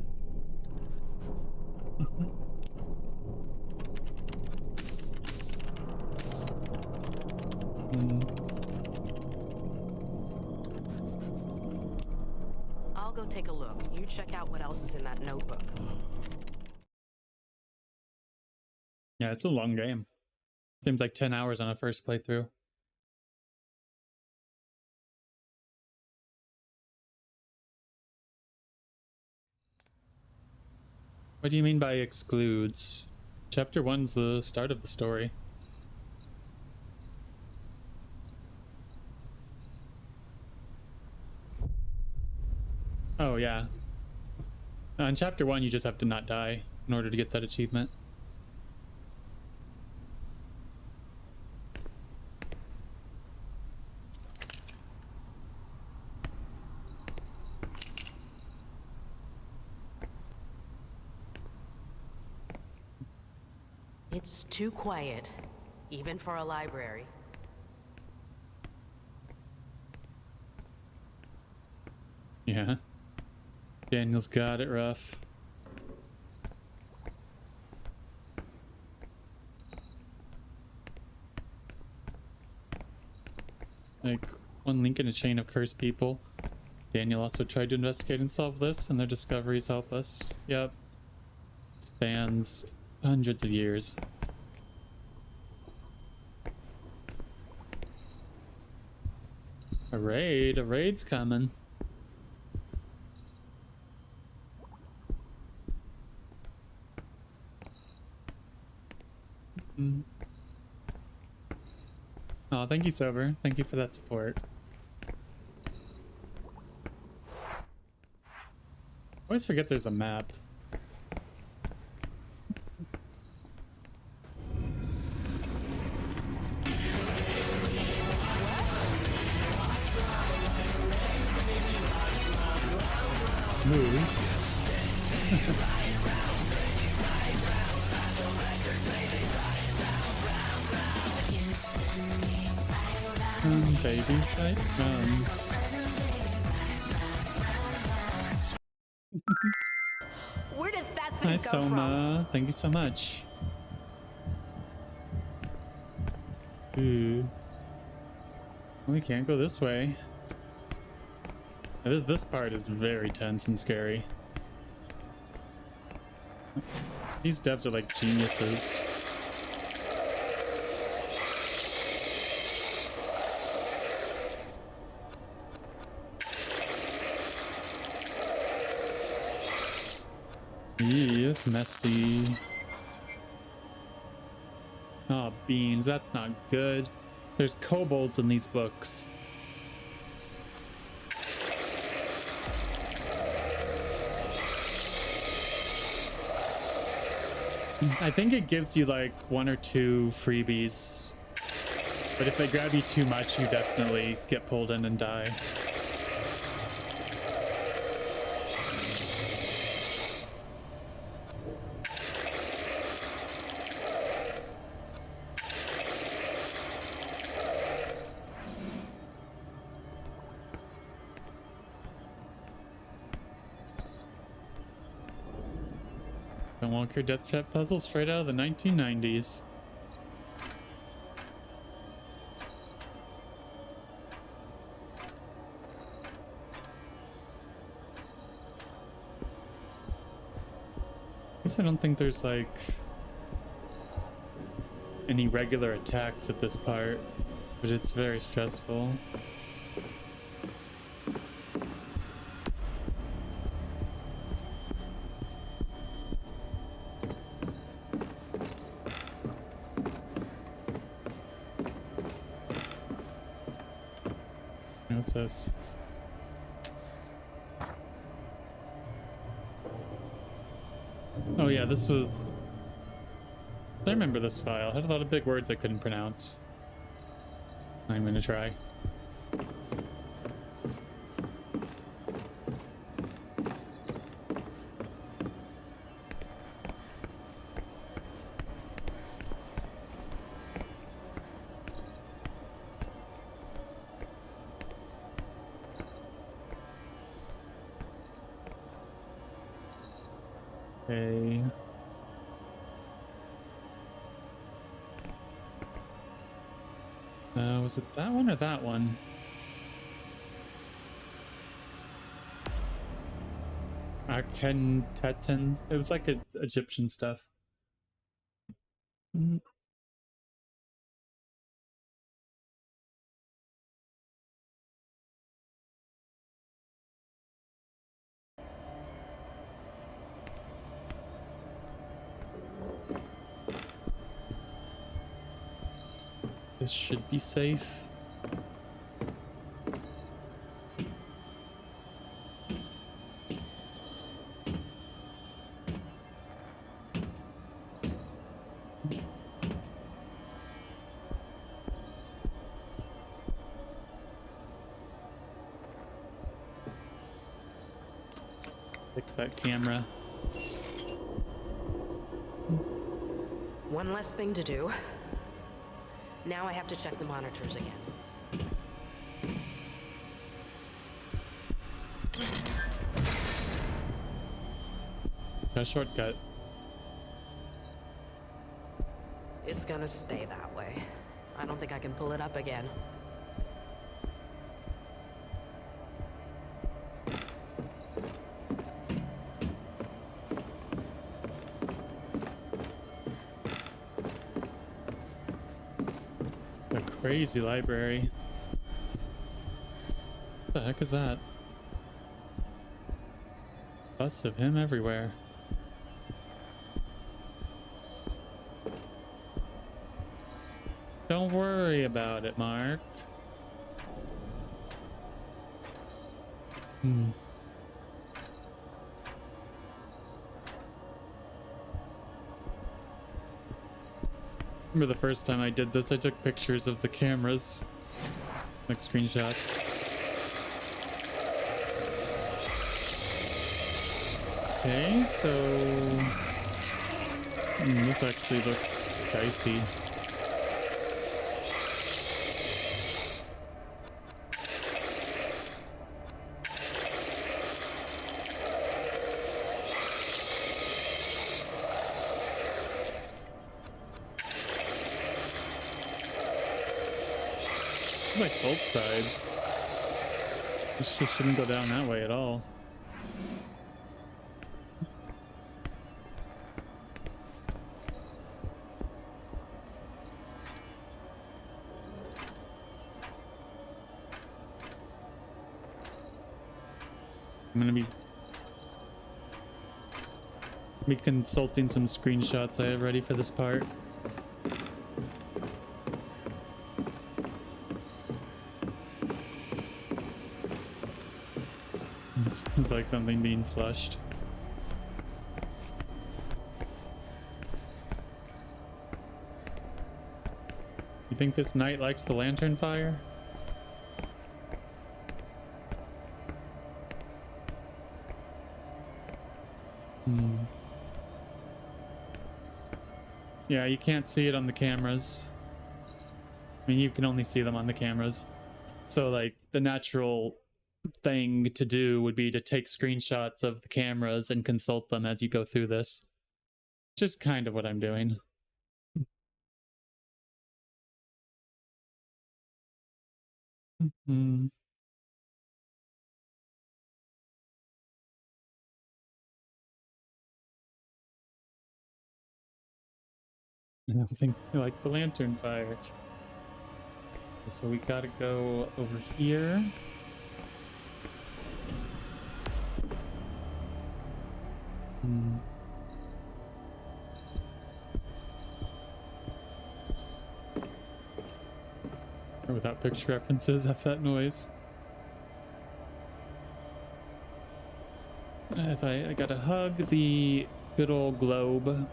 I'll go take a look. You check out what else is in that notebook. Yeah, it's a long game. Seems like 10 hours on a first playthrough. What do you mean by excludes? Chapter 1's the start of the story. Oh, yeah. In Chapter 1, you just have to not die in order to get that achievement. It's too quiet, even for a library. Yeah. Daniel's got it rough. Like, one link in a chain of cursed people. Daniel also tried to investigate and solve this, and their discoveries help us. Yep. Spans hundreds of years. A raid's coming. Oh, thank you, Sober. Thank you for that support. I always forget there's a map. Baby, right? Where did that thing Hi, come Soma. Thank you so much. Ooh. We can't go this way. This part is very tense and scary. These devs are like geniuses. Eee, it's messy. Oh, beans, that's not good. There's kobolds in these books. I think it gives you like 1 or 2 freebies, but if they grab you too much, you definitely get pulled in and die. Don't walk your death trap puzzle straight out of the 1990s. I guess I don't think there's like any regular attacks at this part, but it's very stressful. What's this? Oh yeah, this was... I remember this file. It had a lot of big words I couldn't pronounce. I'm gonna try. Okay. Was it that one or that one? Akhenaten. It was like Egyptian stuff. This should be safe. Fix that camera. One less thing to do. Now I have to check the monitors again. A shortcut. It's gonna stay that way. I don't think I can pull it up again. A crazy library. What the heck is that? Busts of him everywhere. Don't worry about it, Mark. Remember the first time I did this, I took pictures of the cameras, like screenshots. Okay, so this actually looks dicey. Like both sides. This just shouldn't go down that way at all. I'm gonna be consulting some screenshots I have ready for this part. It's like something being flushed. think this knight likes the lantern fire? Hmm. Yeah, you can't see it on the cameras. I mean, you can only see them on the cameras. So, like, the natural thing to do would be to take screenshots of the cameras and consult them as you go through this. Just kind of what I'm doing. Mm-hmm. I don't think they like the lantern fire. So we gotta go over here. Hmm. Or without picture references, F that noise. If I gotta hug the good old globe.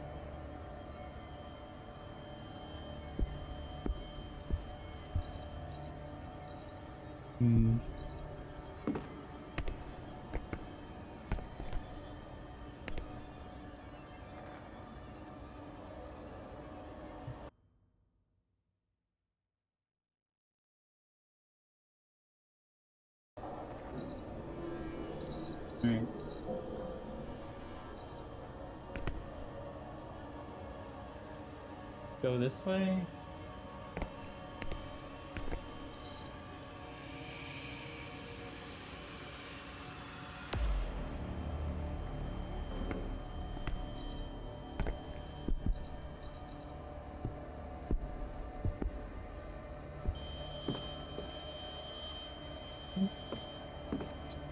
Hmm. Alright. Go this way.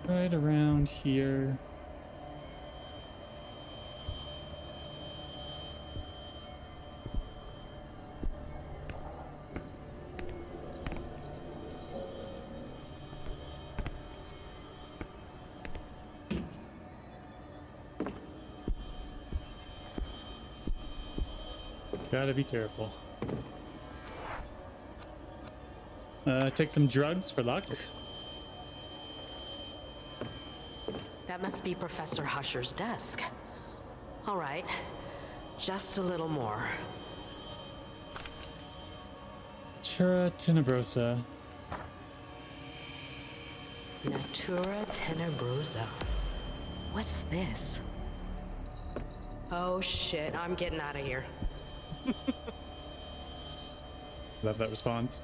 Right around here. Gotta be careful. Take some drugs for luck. That must be Professor Husher's desk. All right, just a little more. Natura Tenebrosa. Natura Tenebrosa. What's this? Oh shit, I'm getting out of here. Love that response.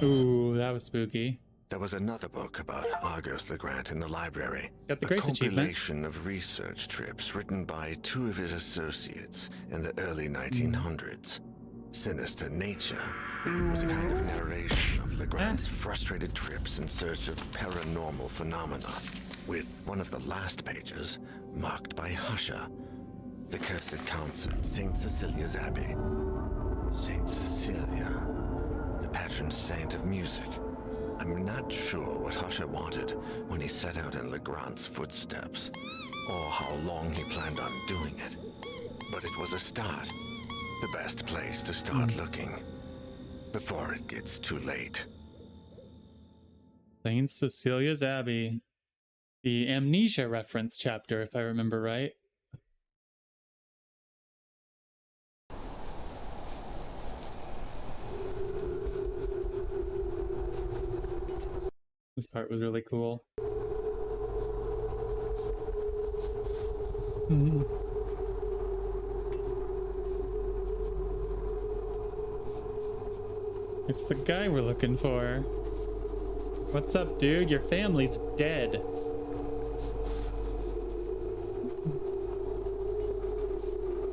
Ooh, that was spooky. There was another book about Argos Legrand in the library. Got the a Grace achievement. compilation of research trips written by two of his associates in the early 1900s. Sinister Nature was a kind of narration of Legrand's frustrated trips in search of paranormal phenomena, with one of the last pages marked by Husher, the cursed council, St. Cecilia's Abbey. St. Cecilia, the patron saint of music. I'm not sure what Husher wanted when he set out in Legrand's footsteps, or how long he planned on doing it. But it was a start. The best place to start looking, before it gets too late. St. Cecilia's Abbey. The amnesia reference chapter, if I remember right. This part was really cool. It's the guy we're looking for. What's up, dude? Your family's dead.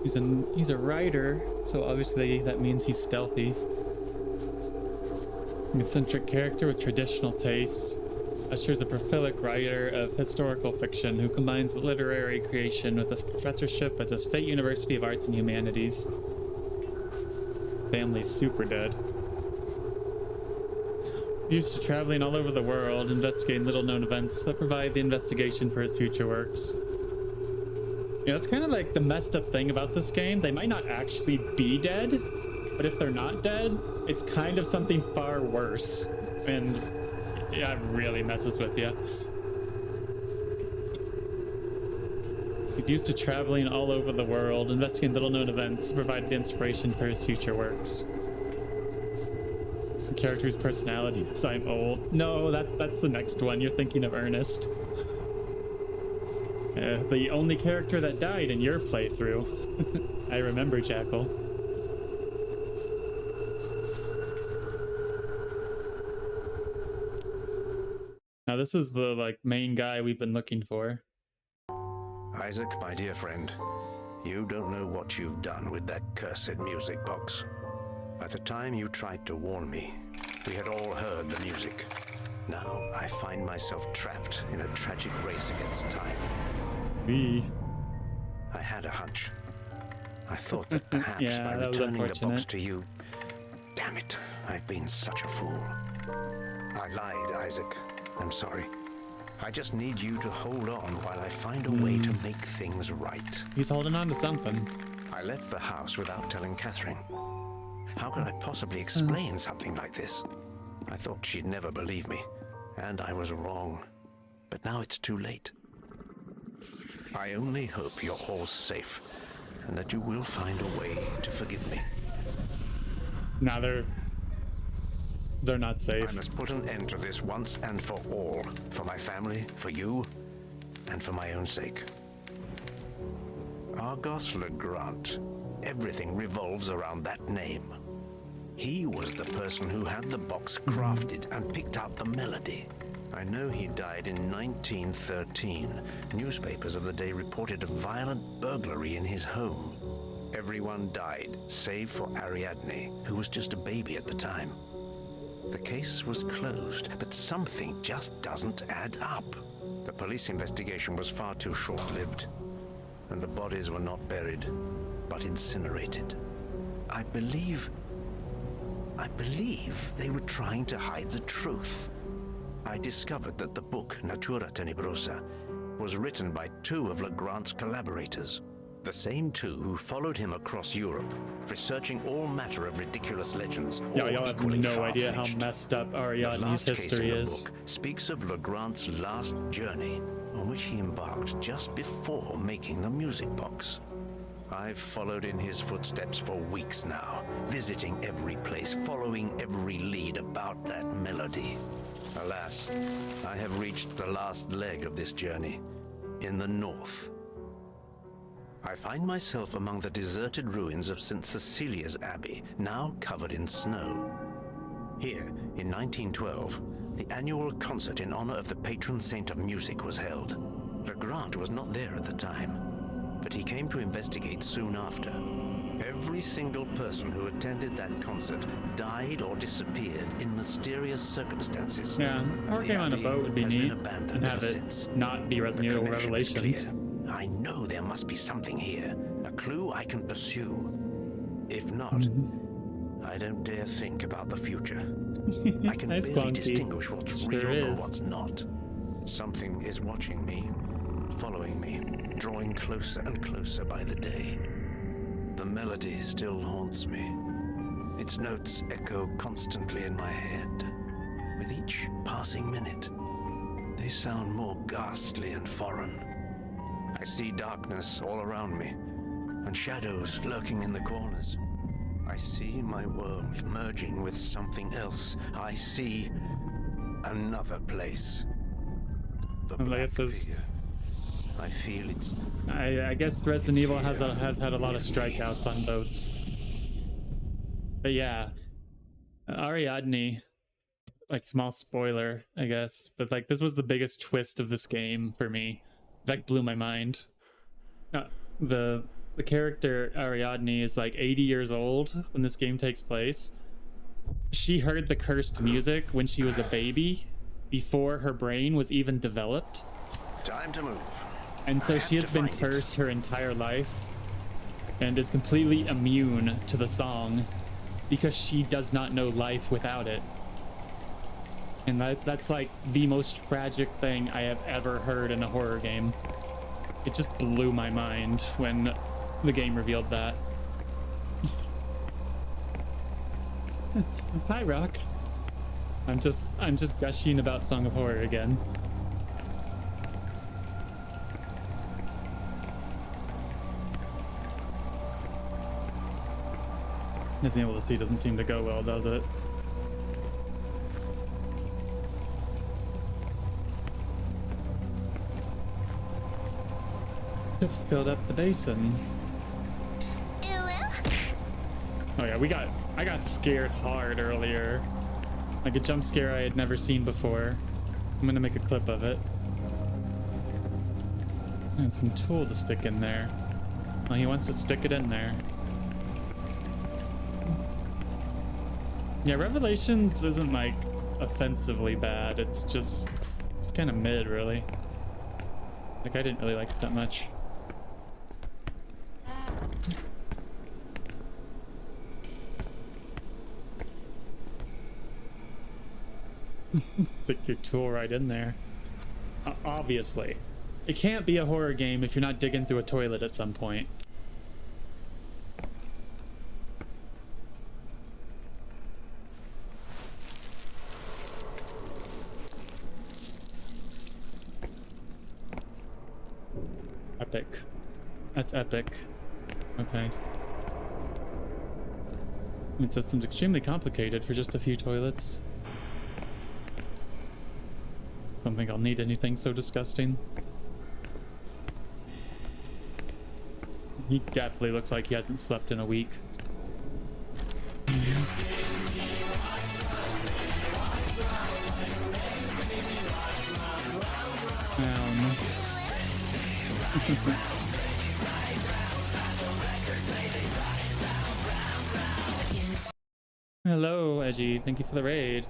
He's a writer, so obviously that means he's stealthy. An eccentric character with traditional tastes. Usher's a prolific writer of historical fiction who combines literary creation with a professorship at the State University of Arts and Humanities. Family's super dead. Used to traveling all over the world, investigating little-known events that provide the investigation for his future works. Yeah, that's kind of like the messed up thing about this game. They might not actually be dead, but if they're not dead, it's kind of something far worse. And yeah, it really messes with you. He's used to traveling all over the world, investigating little-known events to provide the inspiration for his future works. The character's personality is I'm old. No, that's the next one. You're thinking of Ernest. The only character that died in your playthrough. I remember, Jackal. Now this is the like main guy we've been looking for. Isaac, my dear friend, you don't know what you've done with that cursed music box. At the time you tried to warn me, we had all heard the music. Now I find myself trapped in a tragic race against time. I had a hunch. I thought that perhaps yeah, by that returning the box to you... Damn it, I've been such a fool. I lied, Isaac. I'm sorry. I just need you to hold on while I find a way to make things right. He's holding on to something. I left the house without telling Catherine. How could I possibly explain something like this? I thought she'd never believe me, and I was wrong. But now it's too late. I only hope you're all safe, and that you will find a way to forgive me. Now they're not safe. I must put an end to this once and for all. For my family, for you, and for my own sake. Argos Legrand. Everything revolves around that name. He was the person who had the box crafted and picked out the melody. I know he died in 1913. Newspapers of the day reported a violent burglary in his home. Everyone died, save for Ariadne, who was just a baby at the time. The case was closed, but something just doesn't add up. The police investigation was far too short-lived, and the bodies were not buried, but incinerated. I believe they were trying to hide the truth. I discovered that the book, Natura Tenebrosa, was written by two of Legrand's collaborators. The same two who followed him across Europe, researching all matter of ridiculous legends. Yeah, y'all have no idea how messed up Ariadne's history is. The book speaks of Legrand's last journey, on which he embarked just before making the music box. I've followed in his footsteps for weeks now, visiting every place, following every lead about that melody. Alas, I have reached the last leg of this journey, in the north. I find myself among the deserted ruins of St. Cecilia's Abbey, now covered in snow. Here, in 1912, the annual concert in honor of the patron saint of music was held. Legrand was not there at the time, but he came to investigate soon after. Every single person who attended that concert died or disappeared in mysterious circumstances. Yeah, or came on a boat would be neat, and have it not be Resident Evil Revelations. I know there must be something here, a clue I can pursue. If not, I don't dare think about the future. I can Nice barely clunky. distinguish what's Sure real from is. what's not. Something is watching me, following me, drawing closer and closer by the day. The melody still haunts me. Its notes echo constantly in my head. With each passing minute, they sound more ghastly and foreign. I see darkness all around me, and shadows lurking in the corners. I see my world merging with something else. I see another place. The Well, I black guess it's- figure. I feel it's... I guess Resident Evil has had a lot of strikeouts on boats. But yeah, Ariadne, like small spoiler, I guess, but like this was the biggest twist of this game for me. That blew my mind. The character Ariadne is like 80 years old when this game takes place. She heard the cursed music when she was a baby, before her brain was even developed. Time to move. And so she has been cursed her entire life and is completely immune to the song because she does not know life without it. And that's like the most tragic thing I have ever heard in a horror game. It just blew my mind when the game revealed that. Hi, Rock. I'm just gushing about Song of Horror again. Isn't able to see doesn't seem to go well, does it? Ships filled up the basin. Oh yeah, I got scared hard earlier. Like a jump scare I had never seen before. I'm gonna make a clip of it. And some tool to stick in there. Oh, he wants to stick it in there. Yeah, Revelations isn't like offensively bad. It's kind of mid, really. Like I didn't really like it that much. Stick your tool right in there. Obviously. It can't be a horror game if you're not digging through a toilet at some point. Epic. That's epic. Okay. I mean, system's extremely complicated for just a few toilets. Don't think I'll need anything so disgusting. He definitely looks like he hasn't slept in a week. Hello, Edgy. Thank you for the raid.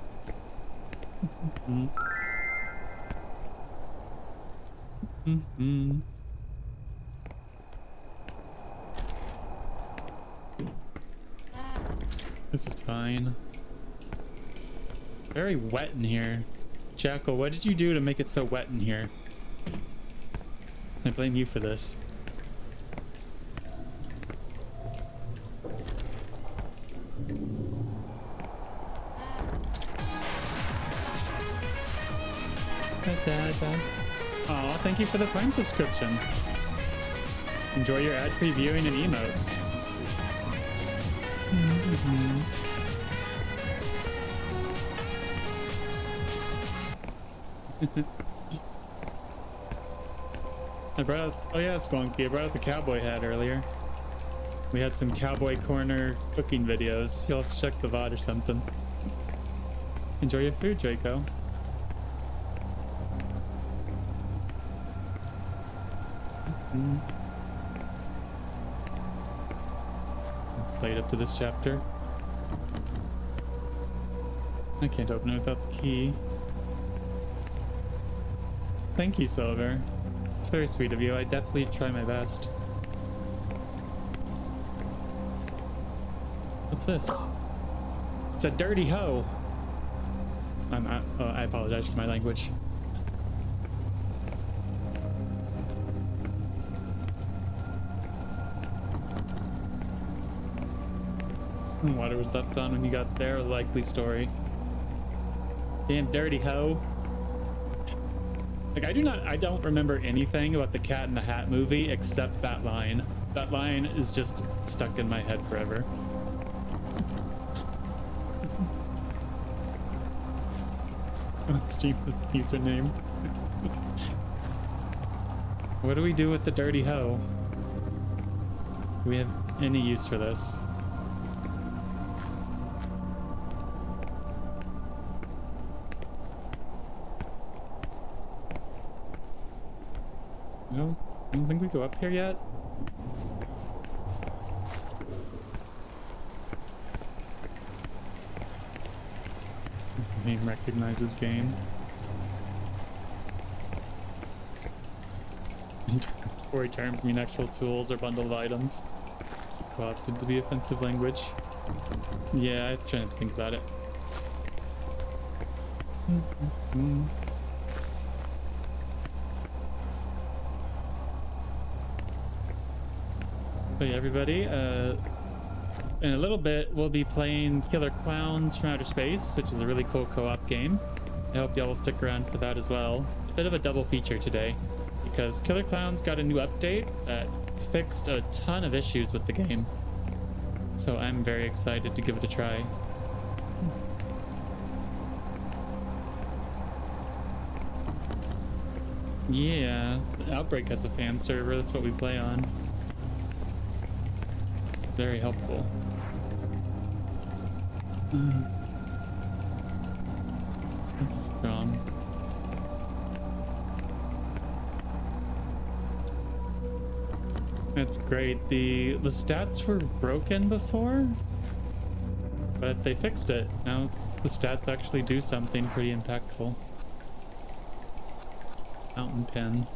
This is fine. Very wet in here. Jackal, what did you do to make it so wet in here? I blame you for this. Aw, thank you for the Prime subscription. Enjoy your ad-free viewing and emotes. I brought out, oh yeah, Squonky, I brought out the cowboy hat earlier. We had some Cowboy Corner cooking videos. You'll have to check the VOD or something. Enjoy your food, Draco. Played up to this chapter. I can't open it without the key. Thank you, Silver. It's very sweet of you. I definitely try my best. What's this? It's a dirty hoe. I apologize for my language. Water was left on when you got there. Likely story. Damn dirty hoe. Like I don't remember anything about the Cat in the Hat movie except that line. That line is just stuck in my head forever. Extreme username. What do we do with the dirty hoe? Do we have any use for this? I don't think we go up here yet. Name recognizes game. Story terms mean actual tools or bundled items. Co-opted to be offensive language. Yeah, I'm trying to think about it. Hey everybody, in a little bit we'll be playing Killer Clowns from Outer Space, which is a really cool co-op game. I hope y'all will stick around for that as well. It's a bit of a double feature today, because Killer Clowns got a new update that fixed a ton of issues with the game. So I'm very excited to give it a try. Yeah, Outbreak has a fan server, that's what we play on. Very helpful. That's strong. That's great. The stats were broken before, but they fixed it. Now the stats actually do something pretty impactful. Fountain pen.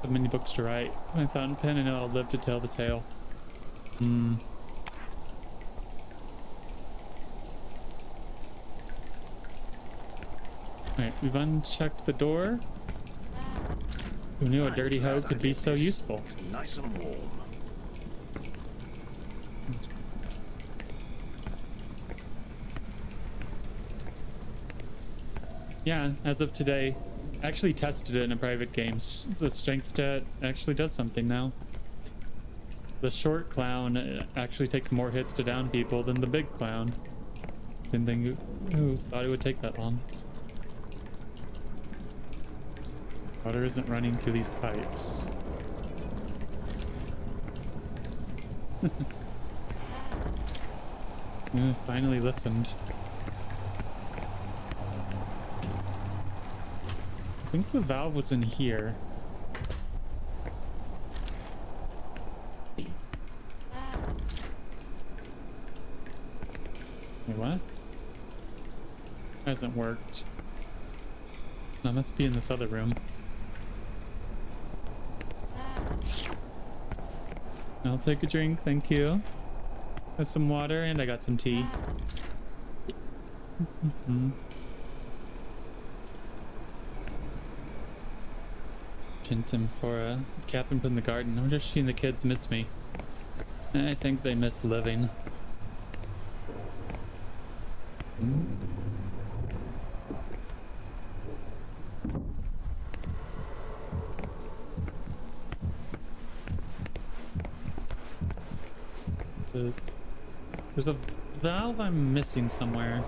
So many books to write. My fountain pen, I know I'll live to tell the tale. Alright, we've unchecked the door. Who knew a dirty hoe could be so useful? It's nice and warm. Yeah, as of today, I actually tested it in a private game. The strength stat actually does something now. The short clown actually takes more hits to down people than the big clown. Didn't think who thought it would take that long. Water isn't running through these pipes. Finally listened. I think the valve was in here. Wait, what? Hasn't worked. That must be in this other room. I'll take a drink, thank you. Got some water and I got some tea. Pintamphora. It's Catherine put in the garden. I wonder if she and the kids miss me. I think they miss living. There's a valve I'm missing somewhere.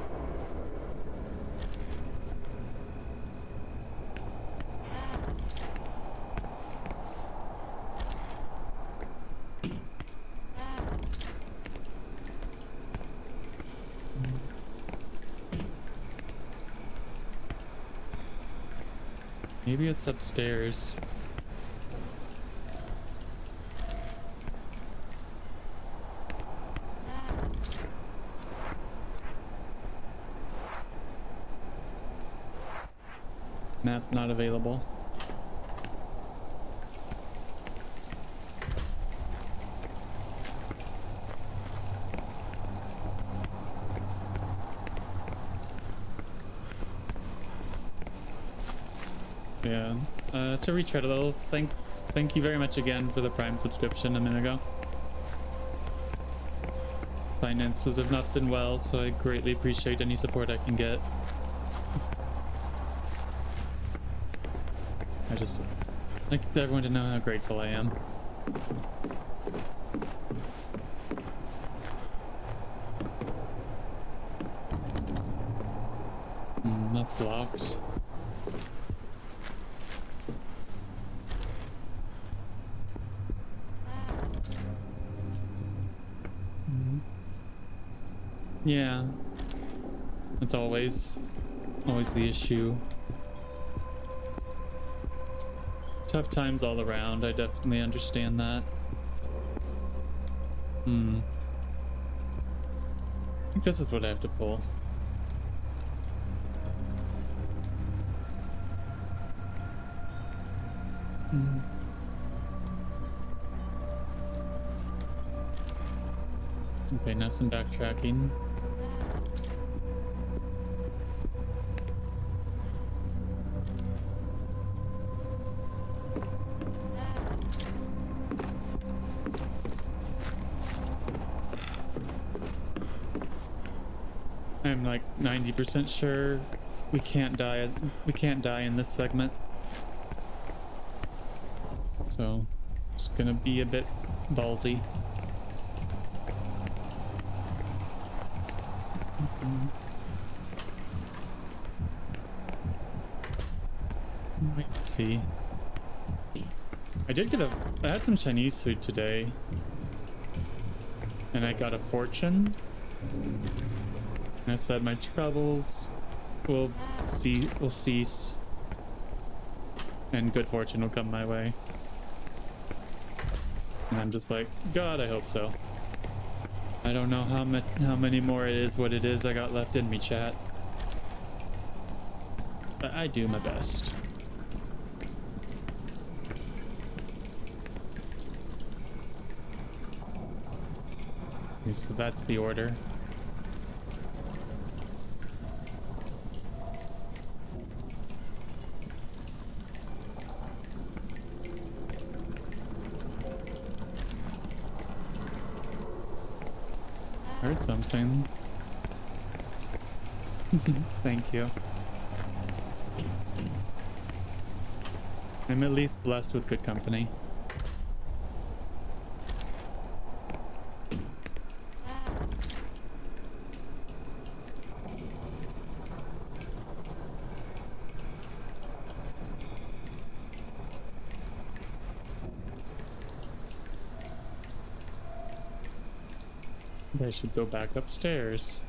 Maybe it's upstairs. Map not available. Yeah. To retread a little, thank you very much again for the Prime subscription a minute ago. Finances have not been well, so I greatly appreciate any support I can get. I just like everyone to know how grateful I am. That's locked. Yeah, that's always the issue. Tough times all around, I definitely understand that. I think this is what I have to pull. Okay, now some backtracking. I'm like 90% sure we can't die. We can't die in this segment. So it's gonna be a bit ballsy. Let's see. I had some Chinese food today, and I got a fortune. And I said my troubles will cease, and good fortune will come my way. And I'm just like, God, I hope so. I don't know how many more it is, what it is I got left in me, chat. But I do my best. Okay, so that's the order. Heard something. Thank you. I'm at least blessed with good company. I should go back upstairs.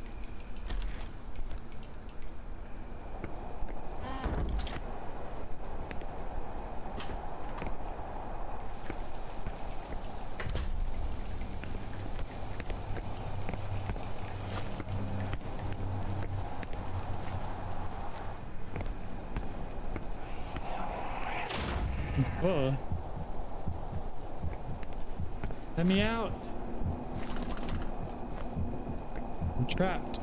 Whoa. Let me out. I'm trapped.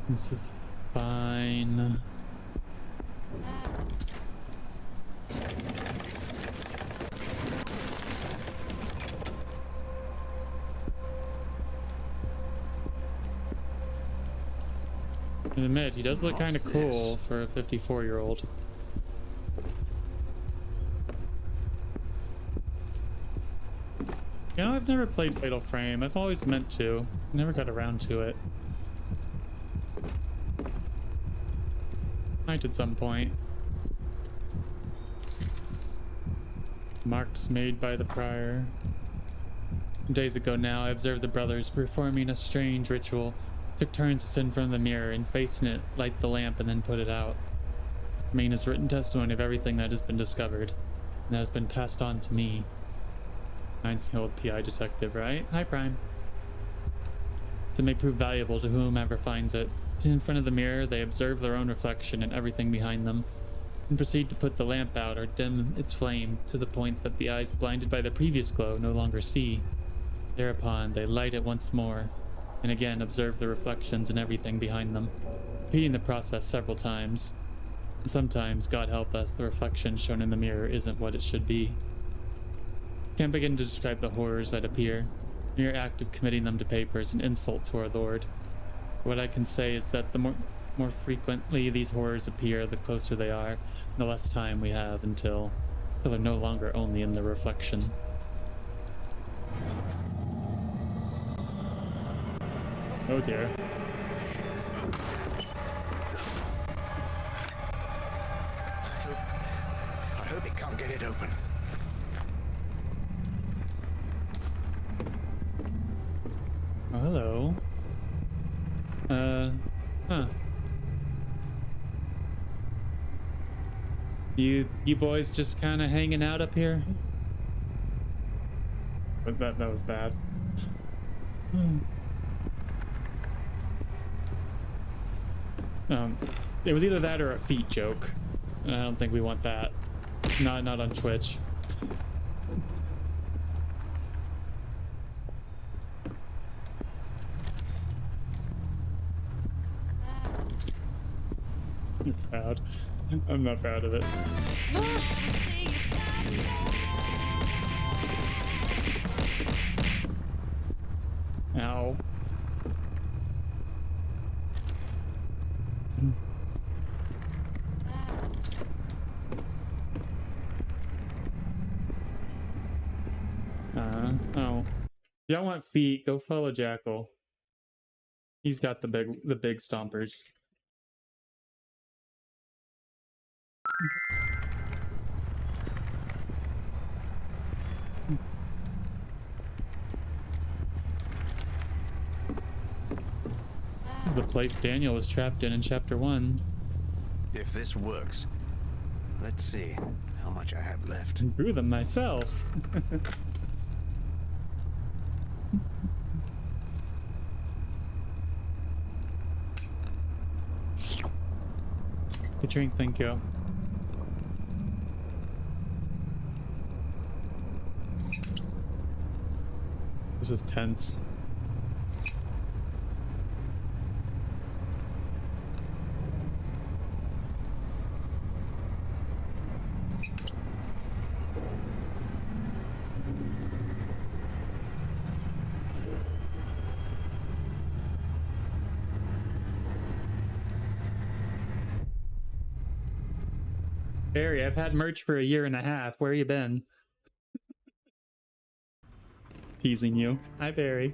This is fine. I admit, he does look kind of cool for a 54-year-old. You know, I've never played Fatal Frame. I've always meant to. Never got around to it. Might at some point. Marks made by the prior. Days ago now, I observed the brothers performing a strange ritual. Took turns to sit in front of the mirror and facing it, light the lamp, and then put it out. Main is written testimony of everything that has been discovered, and that has been passed on to me. 19-year-old PI detective, right? Hi, Prime. So it may prove valuable to whomever finds it. Sitting in front of the mirror, they observe their own reflection and everything behind them, and proceed to put the lamp out or dim its flame to the point that the eyes blinded by the previous glow no longer see. Thereupon, they light it once more, and again observe the reflections and everything behind them, repeating the process several times. And sometimes, God help us, the reflection shown in the mirror isn't what it should be. Can't begin to describe the horrors that appear. Mere act of committing them to paper is an insult to our Lord. What I can say is that the more frequently these horrors appear, the closer they are, and the less time we have until they're no longer only in the reflection. Oh dear. I hope he can't get it open. Oh, hello. Huh. You boys just kind of hanging out up here? But that was bad. It was either that or a feet joke. I don't think we want that. Not on Twitch. You're proud. I'm not proud of it. Ow. Oh. If y'all want feet, go follow Jackal. He's got the big stompers. This is the place Daniel was trapped in Chapter 1. If this works, let's see how much I have left. I grew them myself. Good drink, thank you. This is tense. Barry, I've had merch for 1.5 years. Where you been? Teasing you. Hi, Barry.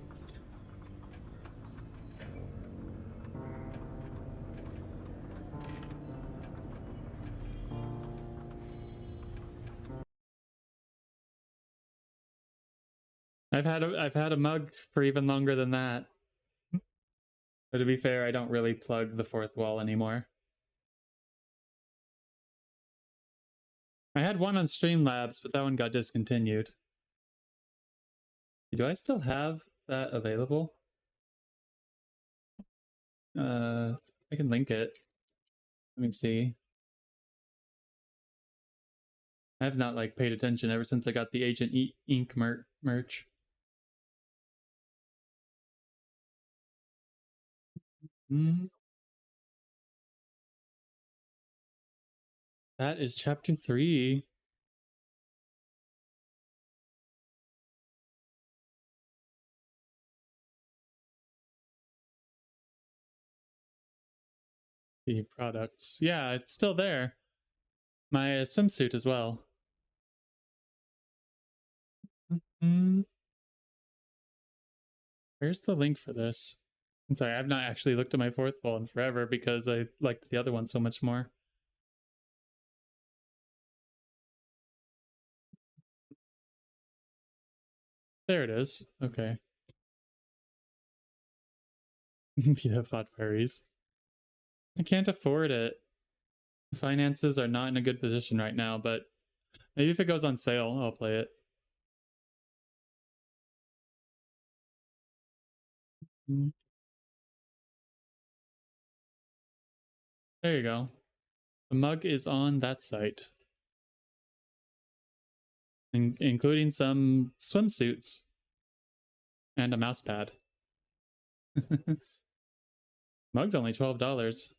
I've had a mug for even longer than that. But to be fair, I don't really plug the fourth wall anymore. I had one on Streamlabs, but that one got discontinued. Do I still have that available? I can link it. Let me see. I have not like paid attention ever since I got the Agent Ink merch. That is Chapter 3. The products. Yeah, it's still there. My swimsuit as well. Where's the link for this? I'm sorry, I've not actually looked at my fourth wall in forever because I liked the other one so much more. There it is. Okay. Yeah, Fought Fairies. I can't afford it. Finances are not in a good position right now, but maybe if it goes on sale, I'll play it. There you go. The mug is on that site. Including some swimsuits. And a mouse pad. Mug's only $12.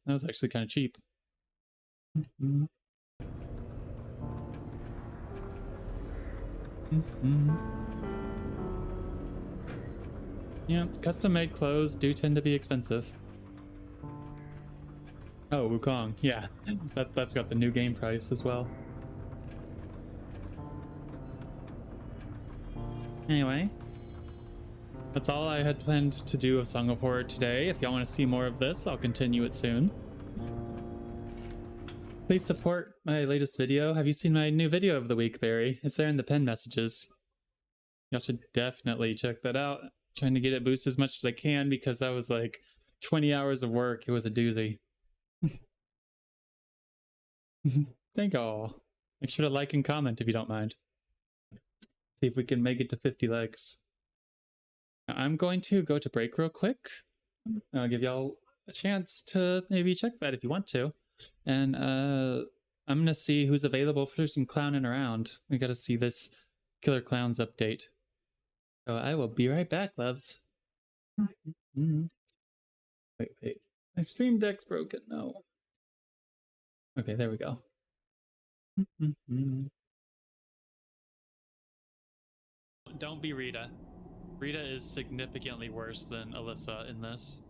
That was actually kind of cheap. Yeah, custom-made clothes do tend to be expensive. Oh, Wukong, yeah. That's got the new game price as well. Anyway, that's all I had planned to do of Song of Horror today. If y'all want to see more of this, I'll continue it soon. Please support my latest video. Have you seen my new video of the week, Barry? It's there in the pinned messages. Y'all should definitely check that out. I'm trying to get it boosted as much as I can because that was like 20 hours of work. It was a doozy. Thank y'all. Make sure to like and comment if you don't mind. See if we can make it to 50 likes. Now, I'm going to go to break real quick. I'll give y'all a chance to maybe check that if you want to. And I'm gonna see who's available for some clowning around. We gotta see this Killer Clowns update. So I will be right back, loves. Wait. My stream deck's broken. No. Okay, there we go. Don't be Rita. Rita is significantly worse than Alyssa in this.